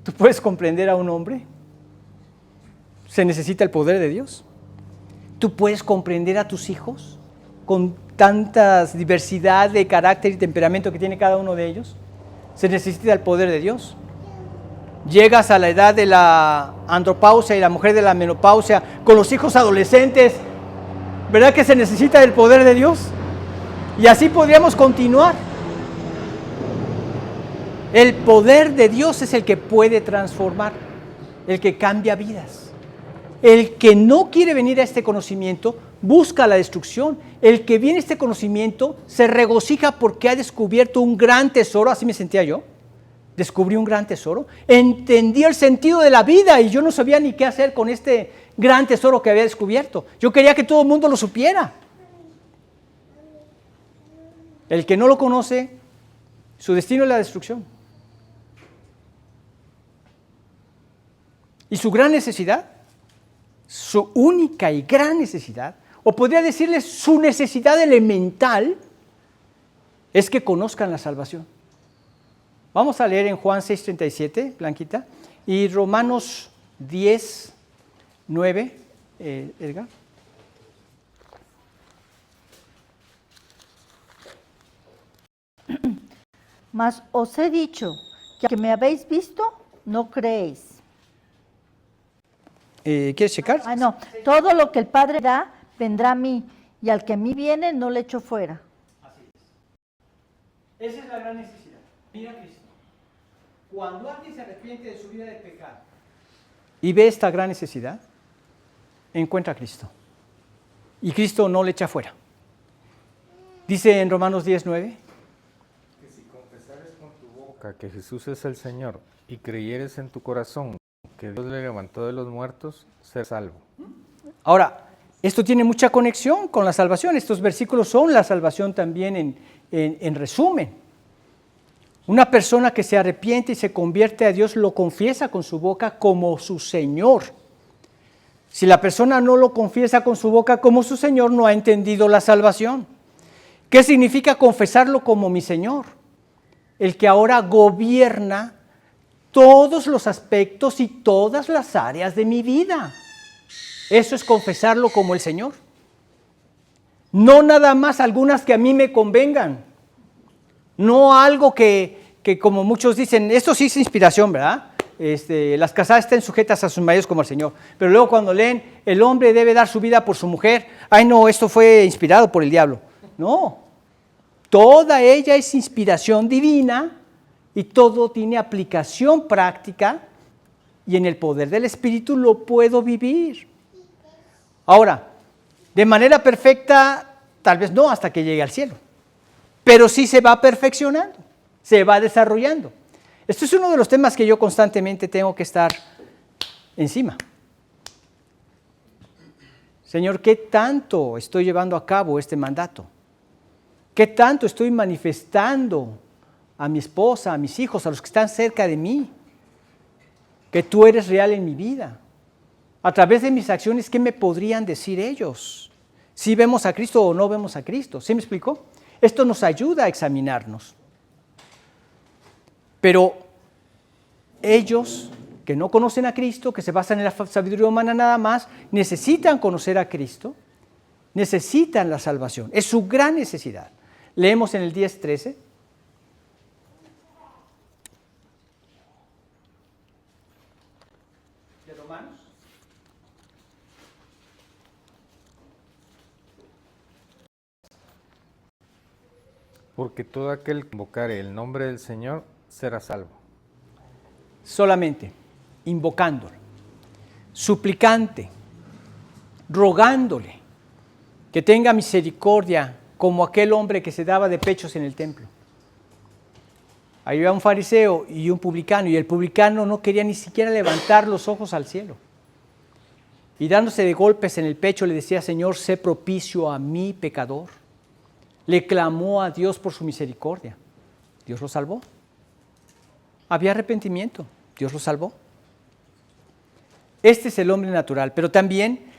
¿tú puedes comprender a un hombre? ¿Se necesita el poder de Dios? ¿Tú puedes comprender a tus hijos con tanta diversidad de carácter y temperamento que tiene cada uno de ellos? Se necesita el poder de Dios. Llegas a la edad de la andropausia y la mujer de la menopausia con los hijos adolescentes, ¿verdad que se necesita el poder de Dios? Y así podríamos continuar. El poder de Dios es el que puede transformar, el que cambia vidas. El que no quiere venir a este conocimiento busca la destrucción. El que viene a este conocimiento se regocija porque ha descubierto un gran tesoro. Así me sentía yo. Descubrí un gran tesoro. Entendí el sentido de la vida y yo no sabía ni qué hacer con este gran tesoro que había descubierto. Yo quería que todo el mundo lo supiera. El que no lo conoce, su destino es la destrucción. Y su gran necesidad, su única y gran necesidad, o podría decirles su necesidad elemental, es que conozcan la salvación. Vamos a leer en Juan 6:37, Blanquita, y Romanos 10:9, Edgar. Mas os he dicho que aunque me habéis visto, no creéis. ¿Quieres checar? No, todo lo que el Padre da, vendrá a mí, y al que a mí viene, no le echo fuera. Así es. Esa es la gran necesidad. Mira Cristo. Cuando alguien se arrepiente de su vida de pecado y ve esta gran necesidad, encuentra a Cristo. Y Cristo no le echa fuera. Dice en Romanos 10:9. Que si confesares con tu boca que Jesús es el Señor y creyeres en tu corazón que Dios le levantó de los muertos, ser salvo. Ahora, Esto tiene mucha conexión con la salvación. Estos versículos son la salvación también en resumen. Una persona que se arrepiente y se convierte a Dios lo confiesa con su boca como su Señor. Si la persona no lo confiesa con su boca como su Señor, no ha entendido la salvación. ¿Qué significa confesarlo como mi Señor? El que ahora gobierna todos los aspectos y todas las áreas de mi vida. Eso es confesarlo como el Señor. No nada más algunas que a mí me convengan. No algo que como muchos dicen, esto sí es inspiración, ¿verdad? Las casadas estén sujetas a sus maridos como al Señor. Pero luego cuando leen, el hombre debe dar su vida por su mujer. Ay no, esto fue inspirado por el diablo. No, toda ella es inspiración divina y todo tiene aplicación práctica y en el poder del Espíritu lo puedo vivir. Ahora, de manera perfecta, tal vez no hasta que llegue al cielo, pero sí se va perfeccionando, se va desarrollando. Esto es uno de los temas que yo constantemente tengo que estar encima. Señor, ¿qué tanto estoy llevando a cabo este mandato? ¿Qué tanto estoy manifestando a mi esposa, a mis hijos, a los que están cerca de mí? Que tú eres real en mi vida. A través de mis acciones, ¿qué me podrían decir ellos? Si vemos a Cristo o no vemos a Cristo. ¿Sí me explicó? Esto nos ayuda a examinarnos. Pero ellos que no conocen a Cristo, que se basan en la sabiduría humana nada más, necesitan conocer a Cristo, necesitan la salvación. Es su gran necesidad. Leemos en el 10:13. De Romanos. Porque todo aquel que invocare el nombre del Señor será salvo. Solamente invocándolo, suplicante, rogándole que tenga misericordia como aquel hombre que se daba de pechos en el templo. Ahí había un fariseo y un publicano, y el publicano no quería ni siquiera levantar los ojos al cielo. Y dándose de golpes en el pecho le decía, Señor, sé propicio a mí, pecador. Le clamó a Dios por su misericordia. Dios lo salvó. Había arrepentimiento. Dios lo salvó. Este es el hombre natural, pero también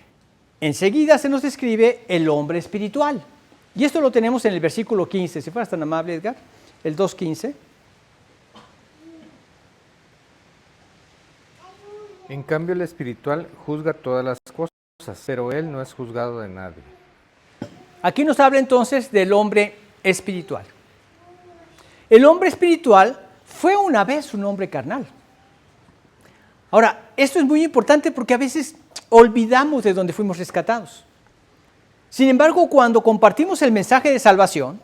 enseguida se nos describe el hombre espiritual. Y esto lo tenemos en el versículo 15. Si fueras tan amable, Edgar, el 2:15. En cambio, el espiritual juzga todas las cosas, pero él no es juzgado de nadie. Aquí nos habla entonces del hombre espiritual. El hombre espiritual fue una vez un hombre carnal. Ahora, esto es muy importante porque a veces olvidamos de dónde fuimos rescatados. Sin embargo, cuando compartimos el mensaje de salvación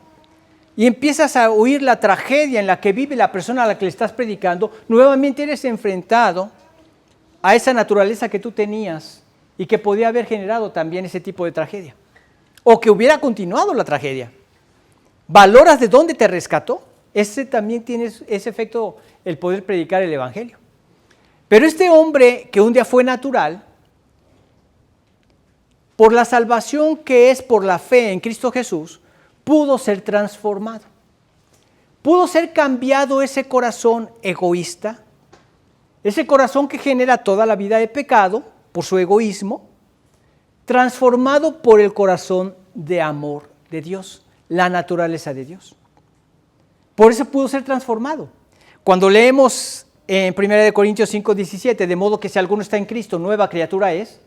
y empiezas a oír la tragedia en la que vive la persona a la que le estás predicando, nuevamente eres enfrentado a esa naturaleza que tú tenías y que podía haber generado también ese tipo de tragedia. O que hubiera continuado la tragedia. ¿Valoras de dónde te rescató? Ese también tiene ese efecto, el poder predicar el Evangelio. Pero este hombre que un día fue natural, por la salvación que es por la fe en Cristo Jesús, pudo ser transformado. Pudo ser cambiado ese corazón egoísta, ese corazón que genera toda la vida de pecado por su egoísmo, transformado por el corazón de amor de Dios, la naturaleza de Dios. Por eso pudo ser transformado. Cuando leemos en 1 Corintios 5:17, de modo que si alguno está en Cristo, nueva criatura es,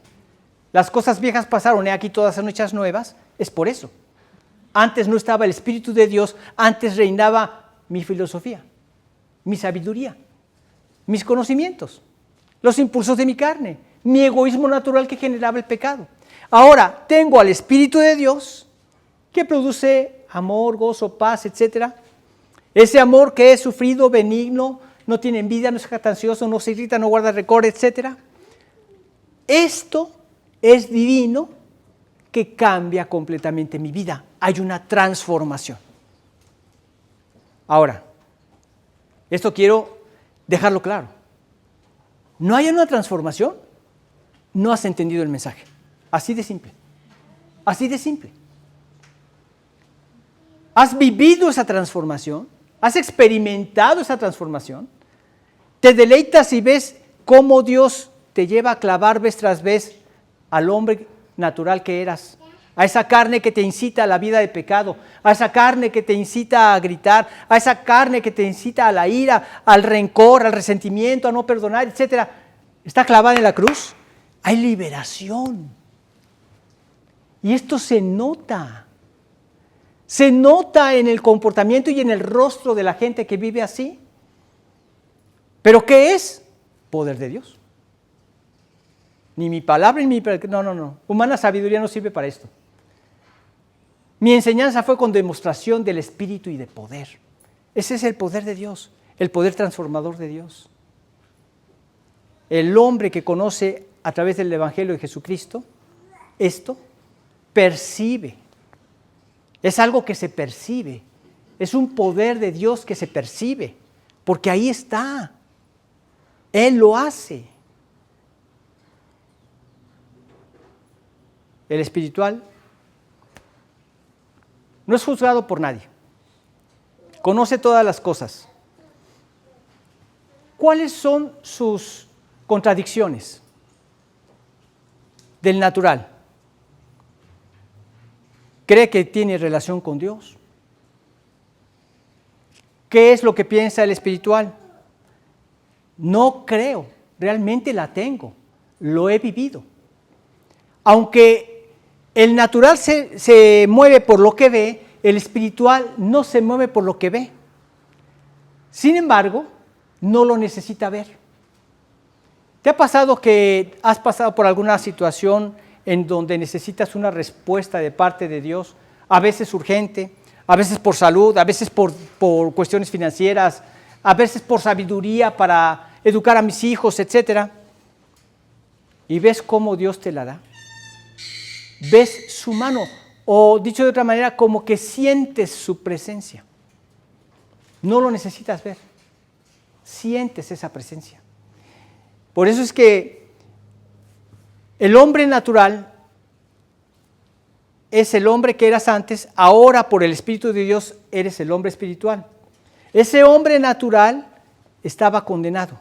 las cosas viejas pasaron, he aquí todas son hechas nuevas, es por eso. Antes no estaba el Espíritu de Dios, antes reinaba mi filosofía, mi sabiduría, mis conocimientos, los impulsos de mi carne, mi egoísmo natural que generaba el pecado. Ahora tengo al Espíritu de Dios que produce amor, gozo, paz, etc. Ese amor que es sufrido, benigno, no tiene envidia, no es jactancioso, no se irrita, no guarda rencor, etc. Esto es divino que cambia completamente mi vida. Hay una transformación. Ahora, esto quiero dejarlo claro. No hay una transformación, no has entendido el mensaje. Así de simple. Así de simple. ¿Has vivido esa transformación? ¿Has experimentado esa transformación? ¿Te deleitas y ves cómo Dios te lleva a clavar vez tras vez al hombre natural que eras? A esa carne que te incita a la vida de pecado, a esa carne que te incita a gritar, a esa carne que te incita a la ira, al rencor, al resentimiento, a no perdonar, etc. Está clavada en la cruz. Hay liberación. Y esto se nota. Se nota en el comportamiento y en el rostro de la gente que vive así. ¿Pero qué es? Poder de Dios. Ni mi palabra, ni mi... No. Humana sabiduría no sirve para esto. Mi enseñanza fue con demostración del Espíritu y de poder. Ese es el poder de Dios, el poder transformador de Dios. El hombre que conoce a través del Evangelio de Jesucristo, esto percibe. Es algo que se percibe. Es un poder de Dios que se percibe, porque ahí está. Él lo hace. El espiritual no es juzgado por nadie. Conoce todas las cosas. ¿Cuáles son sus contradicciones del natural? ¿Cree que tiene relación con Dios? ¿Qué es lo que piensa el espiritual? No creo, realmente la tengo, lo he vivido. Aunque el natural se mueve por lo que ve, el espiritual no se mueve por lo que ve. Sin embargo, no lo necesita ver. ¿Te ha pasado que has pasado por alguna situación en donde necesitas una respuesta de parte de Dios, a veces urgente, a veces por salud, a veces por cuestiones financieras, a veces por sabiduría para educar a mis hijos, etcétera? Y ves cómo Dios te la da. Ves su mano, o dicho de otra manera, como que sientes su presencia. No lo necesitas ver, sientes esa presencia. Por eso es que el hombre natural es el hombre que eras antes, ahora por el Espíritu de Dios eres el hombre espiritual. Ese hombre natural estaba condenado.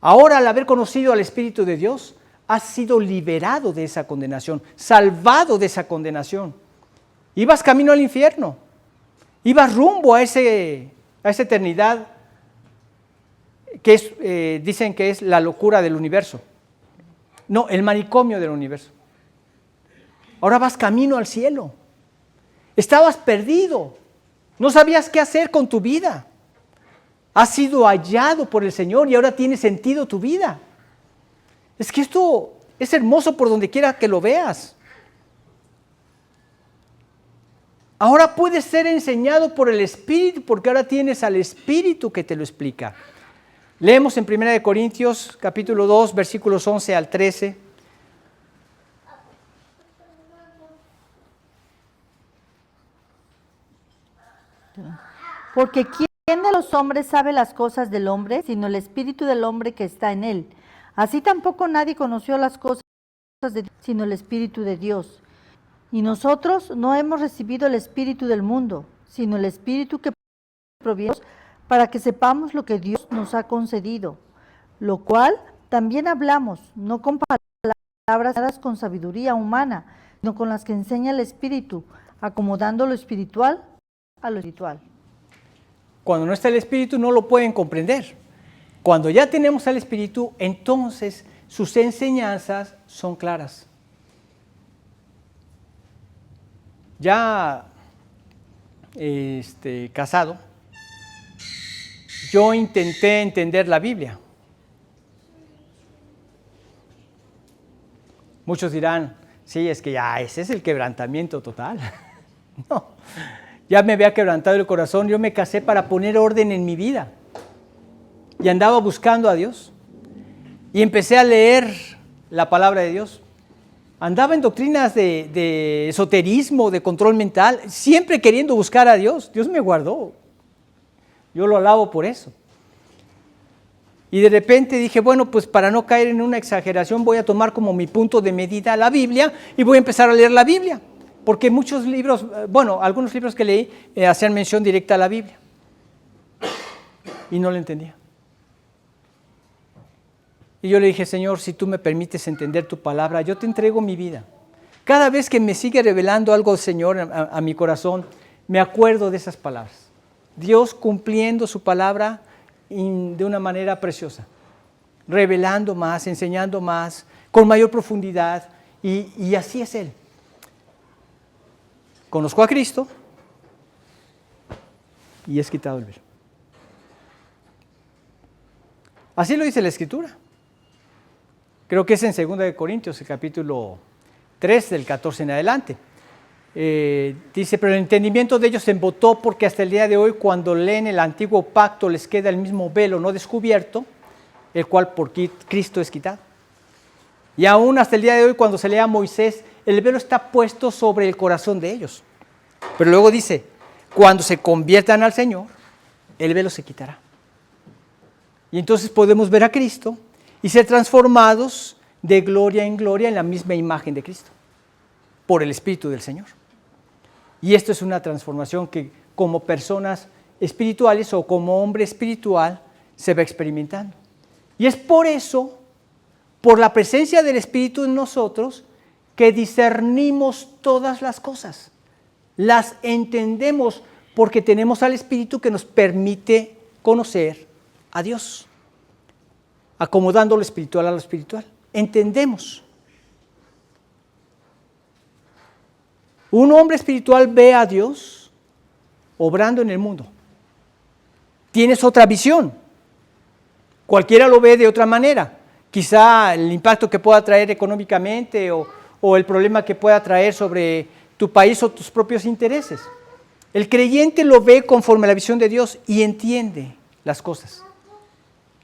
Ahora, al haber conocido al Espíritu de Dios, has sido liberado de esa condenación, salvado de esa condenación. Ibas camino al infierno, ibas rumbo a esa eternidad que es, dicen que es la locura del universo. No, el manicomio del universo. Ahora vas camino al cielo. Estabas perdido, no sabías qué hacer con tu vida. Has sido hallado por el Señor y ahora tiene sentido tu vida. Es que esto es hermoso por donde quiera que lo veas. Ahora puedes ser enseñado por el Espíritu, porque ahora tienes al Espíritu que te lo explica. Leemos en 1 Corintios capítulo 2, versículos 11 al 13. Porque ¿quién de los hombres sabe las cosas del hombre, sino el espíritu del hombre que está en él? Así tampoco nadie conoció las cosas de Dios, sino el Espíritu de Dios. Y nosotros no hemos recibido el espíritu del mundo, sino el Espíritu que proviene de Dios, para que sepamos lo que Dios nos ha concedido, lo cual también hablamos, no con palabras dadas con sabiduría humana, sino con las que enseña el Espíritu, acomodando lo espiritual a lo espiritual. Cuando no está el Espíritu no lo pueden comprender. Cuando ya tenemos al Espíritu, entonces sus enseñanzas son claras. Ya casado, yo intenté entender la Biblia. Muchos dirán, sí, es que ya ese es el quebrantamiento total. No, ya me había quebrantado el corazón, yo me casé para poner orden en mi vida. Y andaba buscando a Dios. Y empecé a leer la palabra de Dios. Andaba en doctrinas de esoterismo, de control mental, siempre queriendo buscar a Dios. Dios me guardó. Yo lo alabo por eso. Y de repente dije, bueno, pues para no caer en una exageración voy a tomar como mi punto de medida la Biblia y voy a empezar a leer la Biblia. Porque muchos libros, bueno, algunos libros que leí hacían mención directa a la Biblia. Y no lo entendía. Y yo le dije, Señor, si tú me permites entender tu palabra, yo te entrego mi vida. Cada vez que me sigue revelando algo, Señor, a mi corazón, me acuerdo de esas palabras. Dios cumpliendo su palabra de una manera preciosa, revelando más, enseñando más, con mayor profundidad, y así es Él. Conozco a Cristo y es quitado el velo. Así lo dice la Escritura. Creo que es en 2 Corintios, el capítulo 3, del 14 en adelante. Dice, pero el entendimiento de ellos se embotó porque hasta el día de hoy, cuando leen el antiguo pacto, les queda el mismo velo no descubierto, el cual por Cristo es quitado. Y aún hasta el día de hoy, cuando se lea a Moisés, el velo está puesto sobre el corazón de ellos. Pero luego dice, cuando se conviertan al Señor, el velo se quitará. Y entonces podemos ver a Cristo y ser transformados de gloria en gloria en la misma imagen de Cristo, por el Espíritu del Señor. Y esto es una transformación que como personas espirituales o como hombre espiritual se va experimentando. Y es por eso, por la presencia del Espíritu en nosotros, que discernimos todas las cosas. Las entendemos porque tenemos al Espíritu que nos permite conocer a Dios, acomodando lo espiritual a lo espiritual. Entendemos. Un hombre espiritual ve a Dios obrando en el mundo. Tienes otra visión. Cualquiera lo ve de otra manera. Quizá el impacto que pueda traer económicamente o el problema que pueda traer sobre tu país o tus propios intereses. El creyente lo ve conforme a la visión de Dios y entiende las cosas.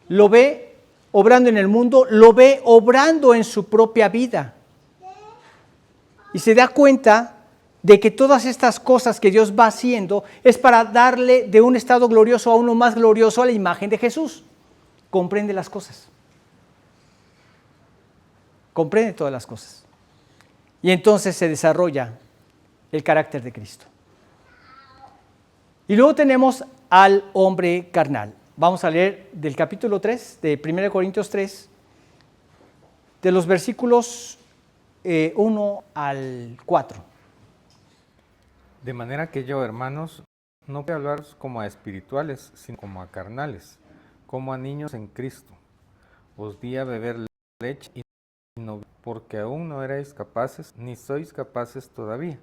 Lo ve obrando en el mundo, lo ve obrando en su propia vida. Y se da cuenta de que todas estas cosas que Dios va haciendo es para darle de un estado glorioso a uno más glorioso a la imagen de Jesús. Comprende las cosas. Comprende todas las cosas. Y entonces se desarrolla el carácter de Cristo. Y luego tenemos al hombre carnal. Vamos a leer del capítulo 3, de 1 Corintios 3, de los versículos 1 al 4. De manera que yo, hermanos, no voy a hablaros como a espirituales, sino como a carnales, como a niños en Cristo. Os di a beber leche y no, porque aún no erais capaces, ni sois capaces todavía,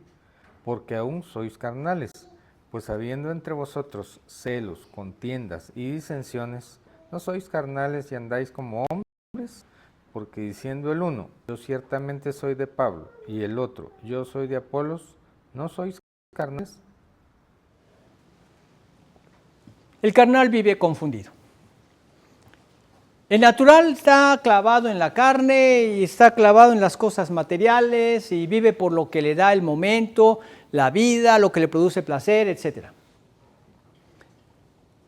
porque aún sois carnales. Pues habiendo entre vosotros celos, contiendas y disensiones, ¿no sois carnales y andáis como hombres? Porque diciendo el uno, yo ciertamente soy de Pablo, y el otro, yo soy de Apolos, ¿no sois carnales? El carnal vive confundido. El natural está clavado en la carne y está clavado en las cosas materiales y vive por lo que le da el momento, la vida, lo que le produce placer, etc.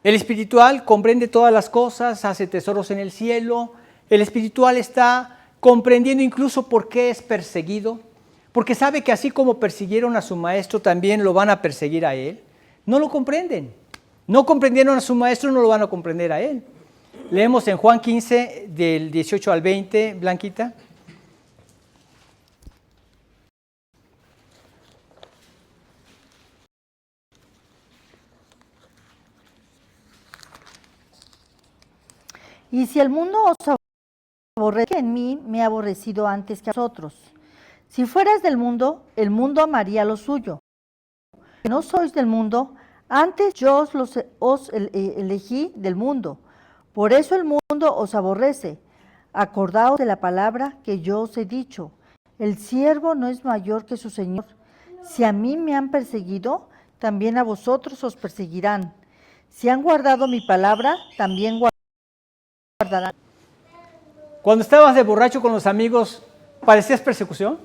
El espiritual comprende todas las cosas, hace tesoros en el cielo. El espiritual está comprendiendo incluso por qué es perseguido, porque sabe que así como persiguieron a su maestro, también lo van a perseguir a él. No lo comprenden. No comprendieron a su maestro, no lo van a comprender a él. Leemos en Juan 15, del 18 al 20, Blanquita. Y si el mundo os aborrece, en mí me ha aborrecido antes que a vosotros. Si fueras del mundo, el mundo amaría lo suyo. Que no sois del mundo, antes yo os elegí del mundo. Por eso el mundo os aborrece. Acordaos de la palabra que yo os he dicho. El siervo no es mayor que su señor. Si a mí me han perseguido, también a vosotros os perseguirán. Si han guardado mi palabra, también guardarán. Cuando estabas de borracho con los amigos, ¿parecías persecución?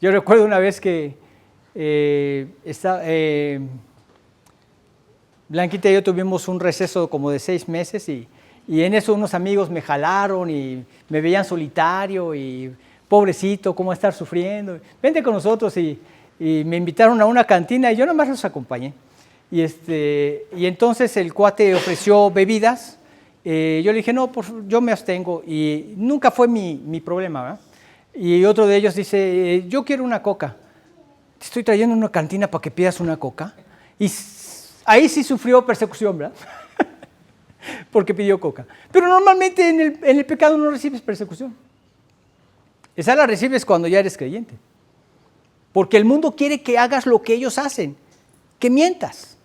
Yo recuerdo una vez que Blanquita y yo tuvimos un receso como de 6 meses y en eso unos amigos me jalaron y me veían solitario y pobrecito, cómo estar sufriendo. Vente con nosotros y me invitaron a una cantina y yo nomás los acompañé. Y entonces el cuate ofreció bebidas. Yo le dije, no, yo me abstengo y nunca fue mi problema, ¿verdad? Y otro de ellos dice, yo quiero una coca. Te estoy trayendo una cantina para que pidas una coca. Y ahí sí sufrió persecución, ¿verdad? Porque pidió coca. Pero normalmente en el pecado no recibes persecución. Esa la recibes cuando ya eres creyente. Porque el mundo quiere que hagas lo que ellos hacen, que mientas.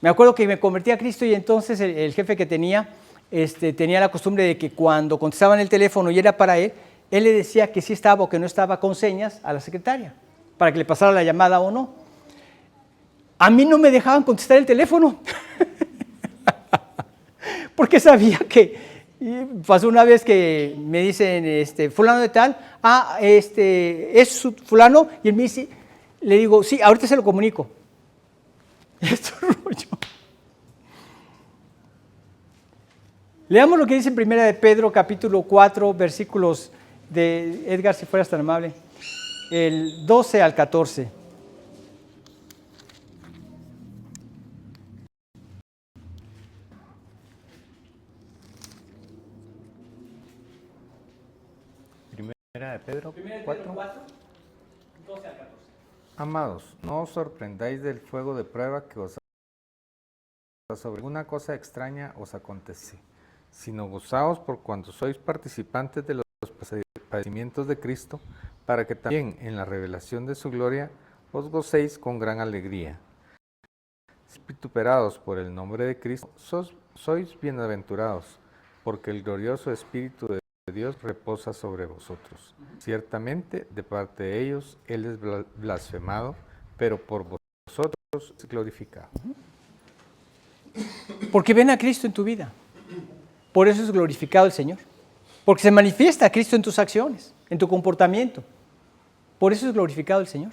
Me acuerdo que me convertí a Cristo y entonces el jefe que tenía la costumbre de que cuando contestaban el teléfono y era para él le decía que sí estaba o que no estaba con señas a la secretaria, para que le pasara la llamada o no. A mí no me dejaban contestar el teléfono, porque sabía que... Y pasó una vez que me dicen, fulano de tal, es su fulano, y él me dice, le digo, sí, ahorita se lo comunico. Esto es rollo. Leamos lo que dice en 1 de Pedro, capítulo 4, versículos de Edgar, si fueras tan amable, el 12 al 14. Primera de Pedro 4. 12 al 14. Amados, no os sorprendáis del fuego de prueba que os sobre alguna cosa extraña os acontece, sino gozaos por cuanto sois participantes de los padecimientos de Cristo, para que también en la revelación de su gloria os gocéis con gran alegría. Vituperados por el nombre de Cristo, sois bienaventurados, porque el glorioso Espíritu de Dios reposa sobre vosotros. Ciertamente, de parte de ellos, Él es blasfemado, pero por vosotros es glorificado. Porque ven a Cristo en tu vida. Por eso es glorificado el Señor. Porque se manifiesta Cristo en tus acciones, en tu comportamiento. Por eso es glorificado el Señor.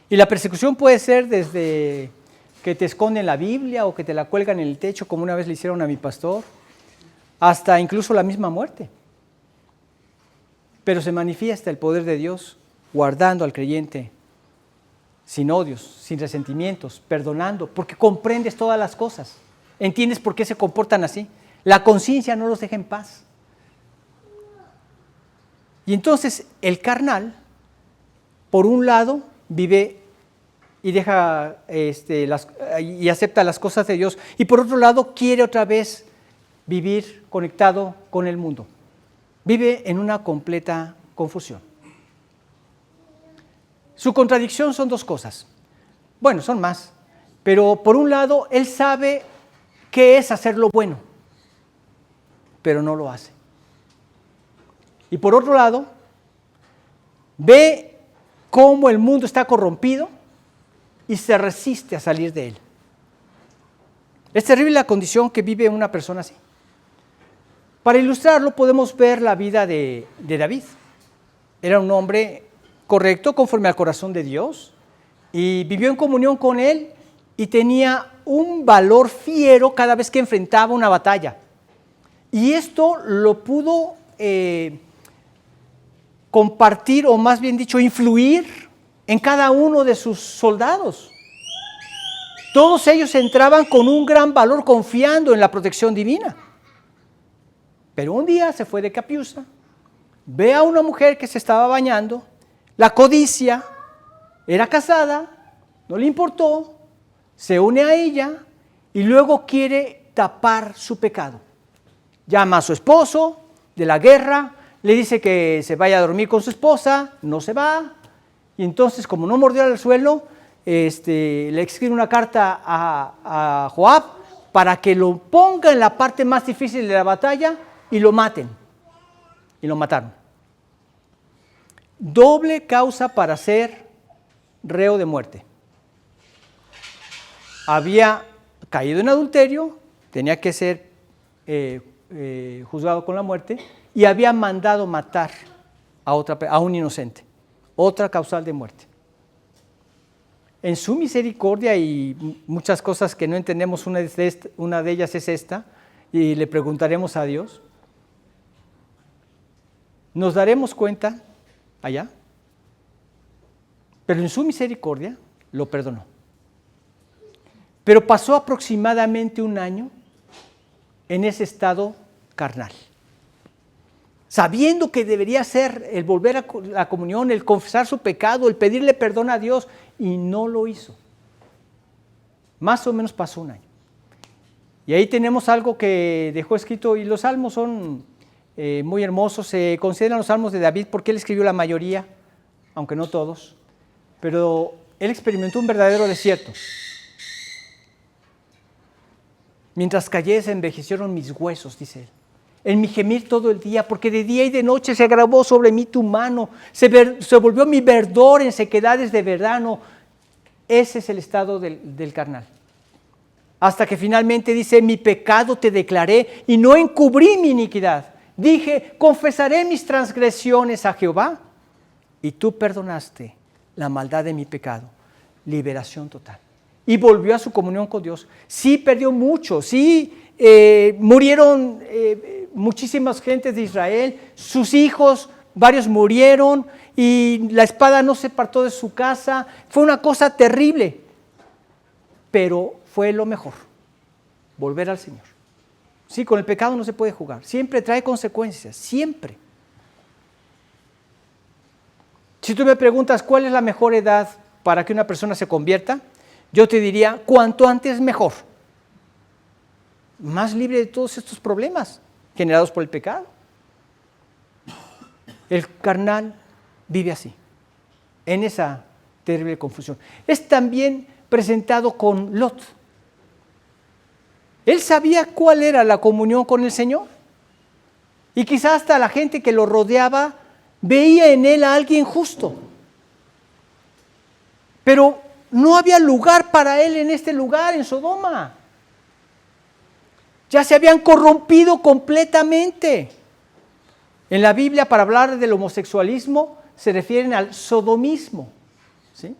Y la persecución puede ser desde que te esconden la Biblia o que te la cuelgan en el techo, como una vez le hicieron a mi pastor, hasta incluso la misma muerte. Pero se manifiesta el poder de Dios guardando al creyente sin odios, sin resentimientos, perdonando, porque comprendes todas las cosas, entiendes por qué se comportan así. La conciencia no los deja en paz. Y entonces el carnal, por un lado, vive y deja y acepta las cosas de Dios, y por otro lado quiere otra vez vivir conectado con el mundo. Vive en una completa confusión. Su contradicción son dos cosas. Bueno, son más. Pero por un lado, él sabe qué es hacer lo bueno, pero no lo hace. Y por otro lado, ve cómo el mundo está corrompido y se resiste a salir de él. Es terrible la condición que vive una persona así. Para ilustrarlo podemos ver la vida de David. Era un hombre correcto, conforme al corazón de Dios, y vivió en comunión con Él y tenía un valor fiero cada vez que enfrentaba una batalla. Y esto lo pudo compartir, o más bien dicho, influir en cada uno de sus soldados. Todos ellos entraban con un gran valor confiando en la protección divina. Pero un día se fue de capiuza, ve a una mujer que se estaba bañando, la codicia, era casada, no le importó, se une a ella y luego quiere tapar su pecado. Llama a su esposo de la guerra, le dice que se vaya a dormir con su esposa, no se va, y entonces como no mordió al suelo, le escribe una carta a Joab para que lo ponga en la parte más difícil de la batalla y lo maten. Y lo mataron. Doble causa para ser reo de muerte. Había caído en adulterio, tenía que ser juzgado con la muerte, y había mandado matar a un inocente. Otra causal de muerte. en su misericordia y muchas cosas que no entendemos, una de ellas es esta, y le preguntaremos a Dios, nos daremos cuenta allá, pero en su misericordia lo perdonó. Pero pasó aproximadamente un año en ese estado carnal, sabiendo que debería ser el volver a la comunión, el confesar su pecado, el pedirle perdón a Dios, y no lo hizo. Más o menos pasó un año. Y ahí tenemos algo que dejó escrito, y los salmos son muy hermosos, se consideran los salmos de David porque él escribió la mayoría, aunque no todos, pero él experimentó un verdadero desierto. Mientras callé se envejecieron mis huesos, dice él. En mi gemir todo el día, porque de día y de noche se agravó sobre mí tu mano, se volvió mi verdor en sequedades de verano. Ese es el estado del carnal. Hasta que finalmente dice, mi pecado te declaré y no encubrí mi iniquidad. Dije, confesaré mis transgresiones a Jehová, y tú perdonaste la maldad de mi pecado. Liberación total. Y volvió a su comunión con Dios. Sí perdió mucho, sí murieron muchísimas gentes de Israel, sus hijos, varios murieron, y la espada no se apartó de su casa. Fue una cosa terrible, pero fue lo mejor, volver al Señor. Sí, con el pecado no se puede jugar, siempre trae consecuencias, siempre. Si tú me preguntas cuál es la mejor edad para que una persona se convierta, yo te diría, cuanto antes mejor. Más libre de todos estos problemas generados por el pecado. El carnal vive así, en esa terrible confusión. Es también presentado con Lot. Él sabía cuál era la comunión con el Señor. Y quizás hasta la gente que lo rodeaba veía en él a alguien justo. Pero no había lugar para él en este lugar, en Sodoma. Ya se habían corrompido completamente. En la Biblia, para hablar del homosexualismo, se refieren al sodomismo. ¿Sí?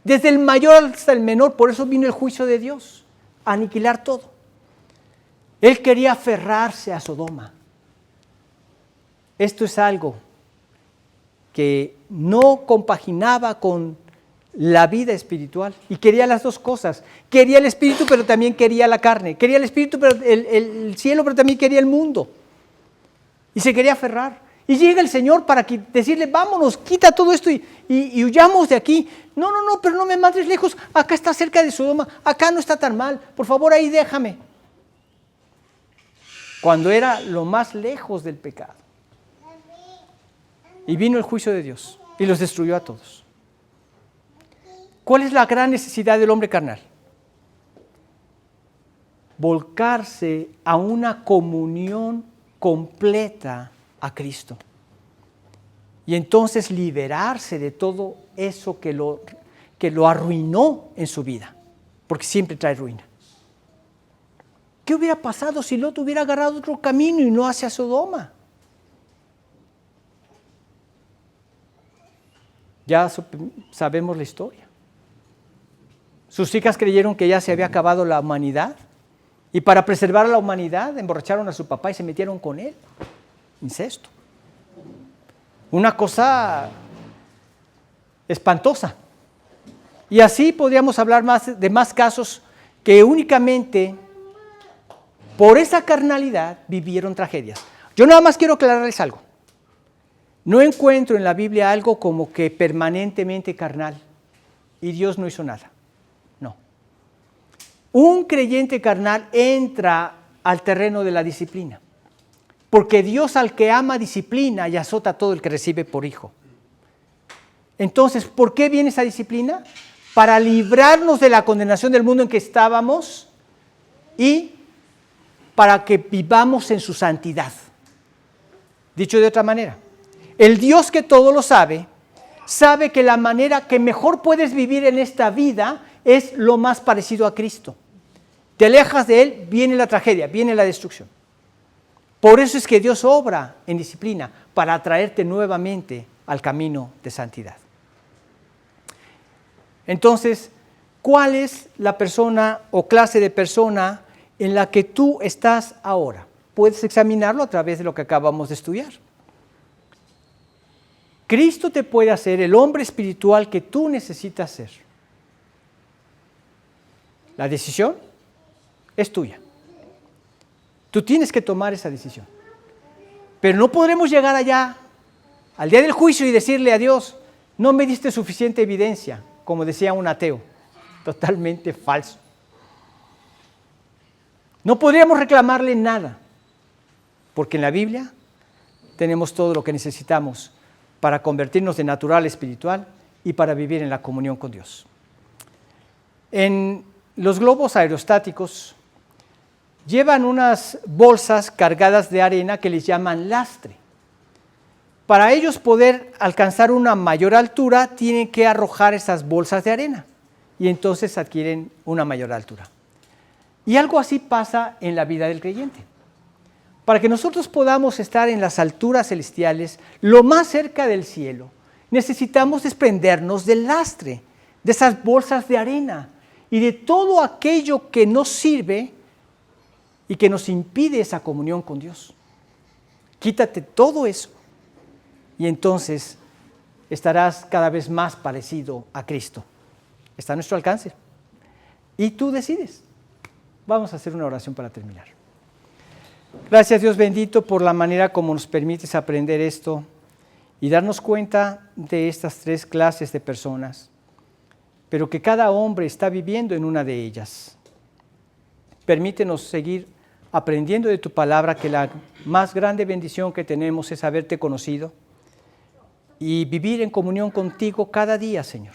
Desde el mayor hasta el menor, por eso vino el juicio de Dios, a aniquilar todo. Él quería aferrarse a Sodoma. Esto es algo que no compaginaba con la vida espiritual, y quería las dos cosas. Quería el espíritu, pero también quería la carne. Quería el espíritu, pero el cielo, pero también quería el mundo. Y se quería aferrar. Y llega el Señor para decirle, vámonos, quita todo esto y huyamos de aquí. No, pero no me mandes lejos. Acá está cerca de Sodoma, acá no está tan mal. Por favor, ahí déjame. Cuando era lo más lejos del pecado. Y vino el juicio de Dios y los destruyó a todos. ¿Cuál es la gran necesidad del hombre carnal? Volcarse a una comunión completa a Cristo. Y entonces liberarse de todo eso que lo arruinó en su vida, porque siempre trae ruina. ¿Qué hubiera pasado si Lot hubiera agarrado otro camino y no hacia Sodoma? Ya sabemos la historia. Sus hijas creyeron que ya se había acabado la humanidad, y para preservar a la humanidad emborracharon a su papá y se metieron con él. Incesto. Una cosa espantosa. Y así podríamos hablar de más casos que únicamente por esa carnalidad vivieron tragedias. Yo nada más quiero aclararles algo. No encuentro en la Biblia algo como que permanentemente carnal y Dios no hizo nada. No. Un creyente carnal entra al terreno de la disciplina, porque Dios al que ama disciplina y azota a todo el que recibe por hijo. Entonces, ¿por qué viene esa disciplina? Para librarnos de la condenación del mundo en que estábamos y para que vivamos en su santidad. Dicho de otra manera, el Dios que todo lo sabe, sabe que la manera que mejor puedes vivir en esta vida es lo más parecido a Cristo. Te alejas de Él, viene la tragedia, viene la destrucción. Por eso es que Dios obra en disciplina, para atraerte nuevamente al camino de santidad. Entonces, ¿cuál es la persona o clase de persona en la que tú estás ahora? Puedes examinarlo a través de lo que acabamos de estudiar. Cristo te puede hacer el hombre espiritual que tú necesitas ser. La decisión es tuya. Tú tienes que tomar esa decisión. Pero no podremos llegar allá, al día del juicio, y decirle a Dios, no me diste suficiente evidencia, como decía un ateo. Totalmente falso. No podríamos reclamarle nada, porque en la Biblia tenemos todo lo que necesitamos para convertirnos de natural a espiritual y para vivir en la comunión con Dios. En los globos aerostáticos llevan unas bolsas cargadas de arena que les llaman lastre. Para ellos poder alcanzar una mayor altura, tienen que arrojar esas bolsas de arena y entonces adquieren una mayor altura. Y algo así pasa en la vida del creyente. Para que nosotros podamos estar en las alturas celestiales, lo más cerca del cielo, necesitamos desprendernos del lastre, de esas bolsas de arena y de todo aquello que nos sirve y que nos impide esa comunión con Dios. Quítate todo eso y entonces estarás cada vez más parecido a Cristo. Está a nuestro alcance. Y tú decides. Vamos a hacer una oración para terminar. Gracias, Dios bendito, por la manera como nos permites aprender esto y darnos cuenta de estas tres clases de personas, pero que cada hombre está viviendo en una de ellas. Permítenos seguir aprendiendo de tu palabra, que la más grande bendición que tenemos es haberte conocido y vivir en comunión contigo cada día, Señor.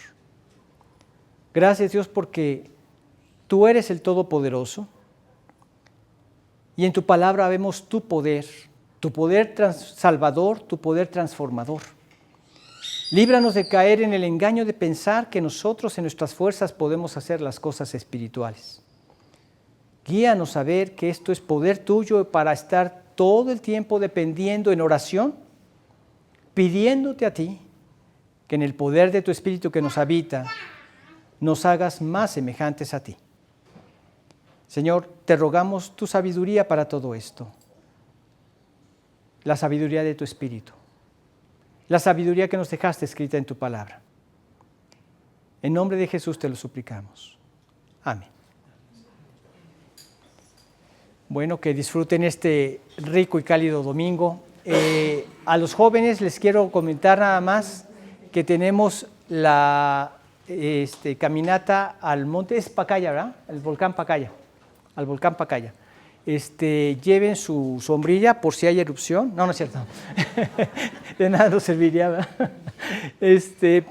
Gracias, Dios, porque tú eres el Todopoderoso. Y en tu palabra vemos tu poder salvador, tu poder transformador. Líbranos de caer en el engaño de pensar que nosotros en nuestras fuerzas podemos hacer las cosas espirituales. Guíanos a ver que esto es poder tuyo para estar todo el tiempo dependiendo en oración, pidiéndote a ti que en el poder de tu Espíritu que nos habita, nos hagas más semejantes a ti. Señor, te rogamos tu sabiduría para todo esto, la sabiduría de tu Espíritu, la sabiduría que nos dejaste escrita en tu palabra. En nombre de Jesús te lo suplicamos. Amén. Bueno, que disfruten este rico y cálido domingo. A los jóvenes les quiero comentar nada más que tenemos la caminata al monte, es Pacaya, ¿verdad? El volcán Pacaya. Al volcán Pacaya. Lleven su sombrilla por si hay erupción. No, no es cierto. De nada nos serviría, ¿verdad?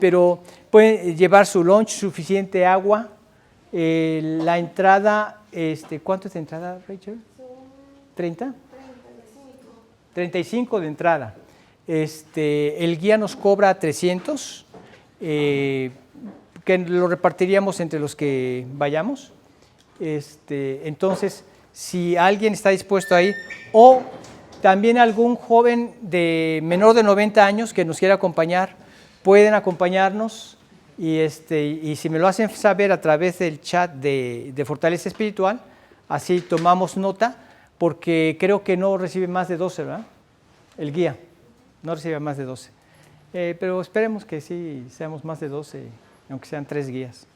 Pero pueden llevar su lunch, suficiente agua. La entrada, ¿cuánto es de entrada, Rachel? ¿30? 35 de entrada. El guía nos cobra 300, que lo repartiríamos entre los que vayamos. Entonces, si alguien está dispuesto a ir, o también algún joven de menor de 90 años que nos quiera acompañar, pueden acompañarnos y si me lo hacen saber a través del chat de Fortaleza Espiritual, así tomamos nota, porque creo que no recibe más de 12, ¿verdad? El guía no recibe más de 12. Pero esperemos que sí seamos más de 12, aunque sean 3 guías.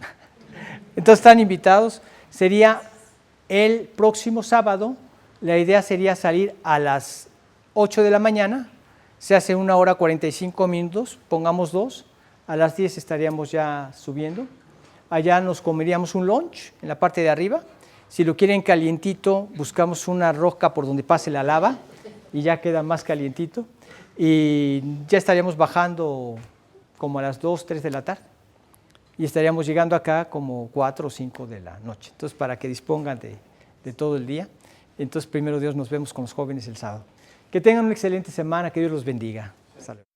Entonces están invitados. Sería el próximo sábado. La idea sería salir a las 8 de la mañana. Se hace 1 hora 45 minutos, pongamos 2. A las 10 estaríamos ya subiendo. Allá nos comeríamos un lunch en la parte de arriba. Si lo quieren calientito, buscamos una roca por donde pase la lava y ya queda más calientito. Y ya estaríamos bajando como a las 2, 3 de la tarde. Y estaríamos llegando acá como 4 o 5 de la noche. Entonces, para que dispongan de todo el día. Entonces, primero Dios, nos vemos con los jóvenes el sábado. Que tengan una excelente semana, que Dios los bendiga. Hasta luego.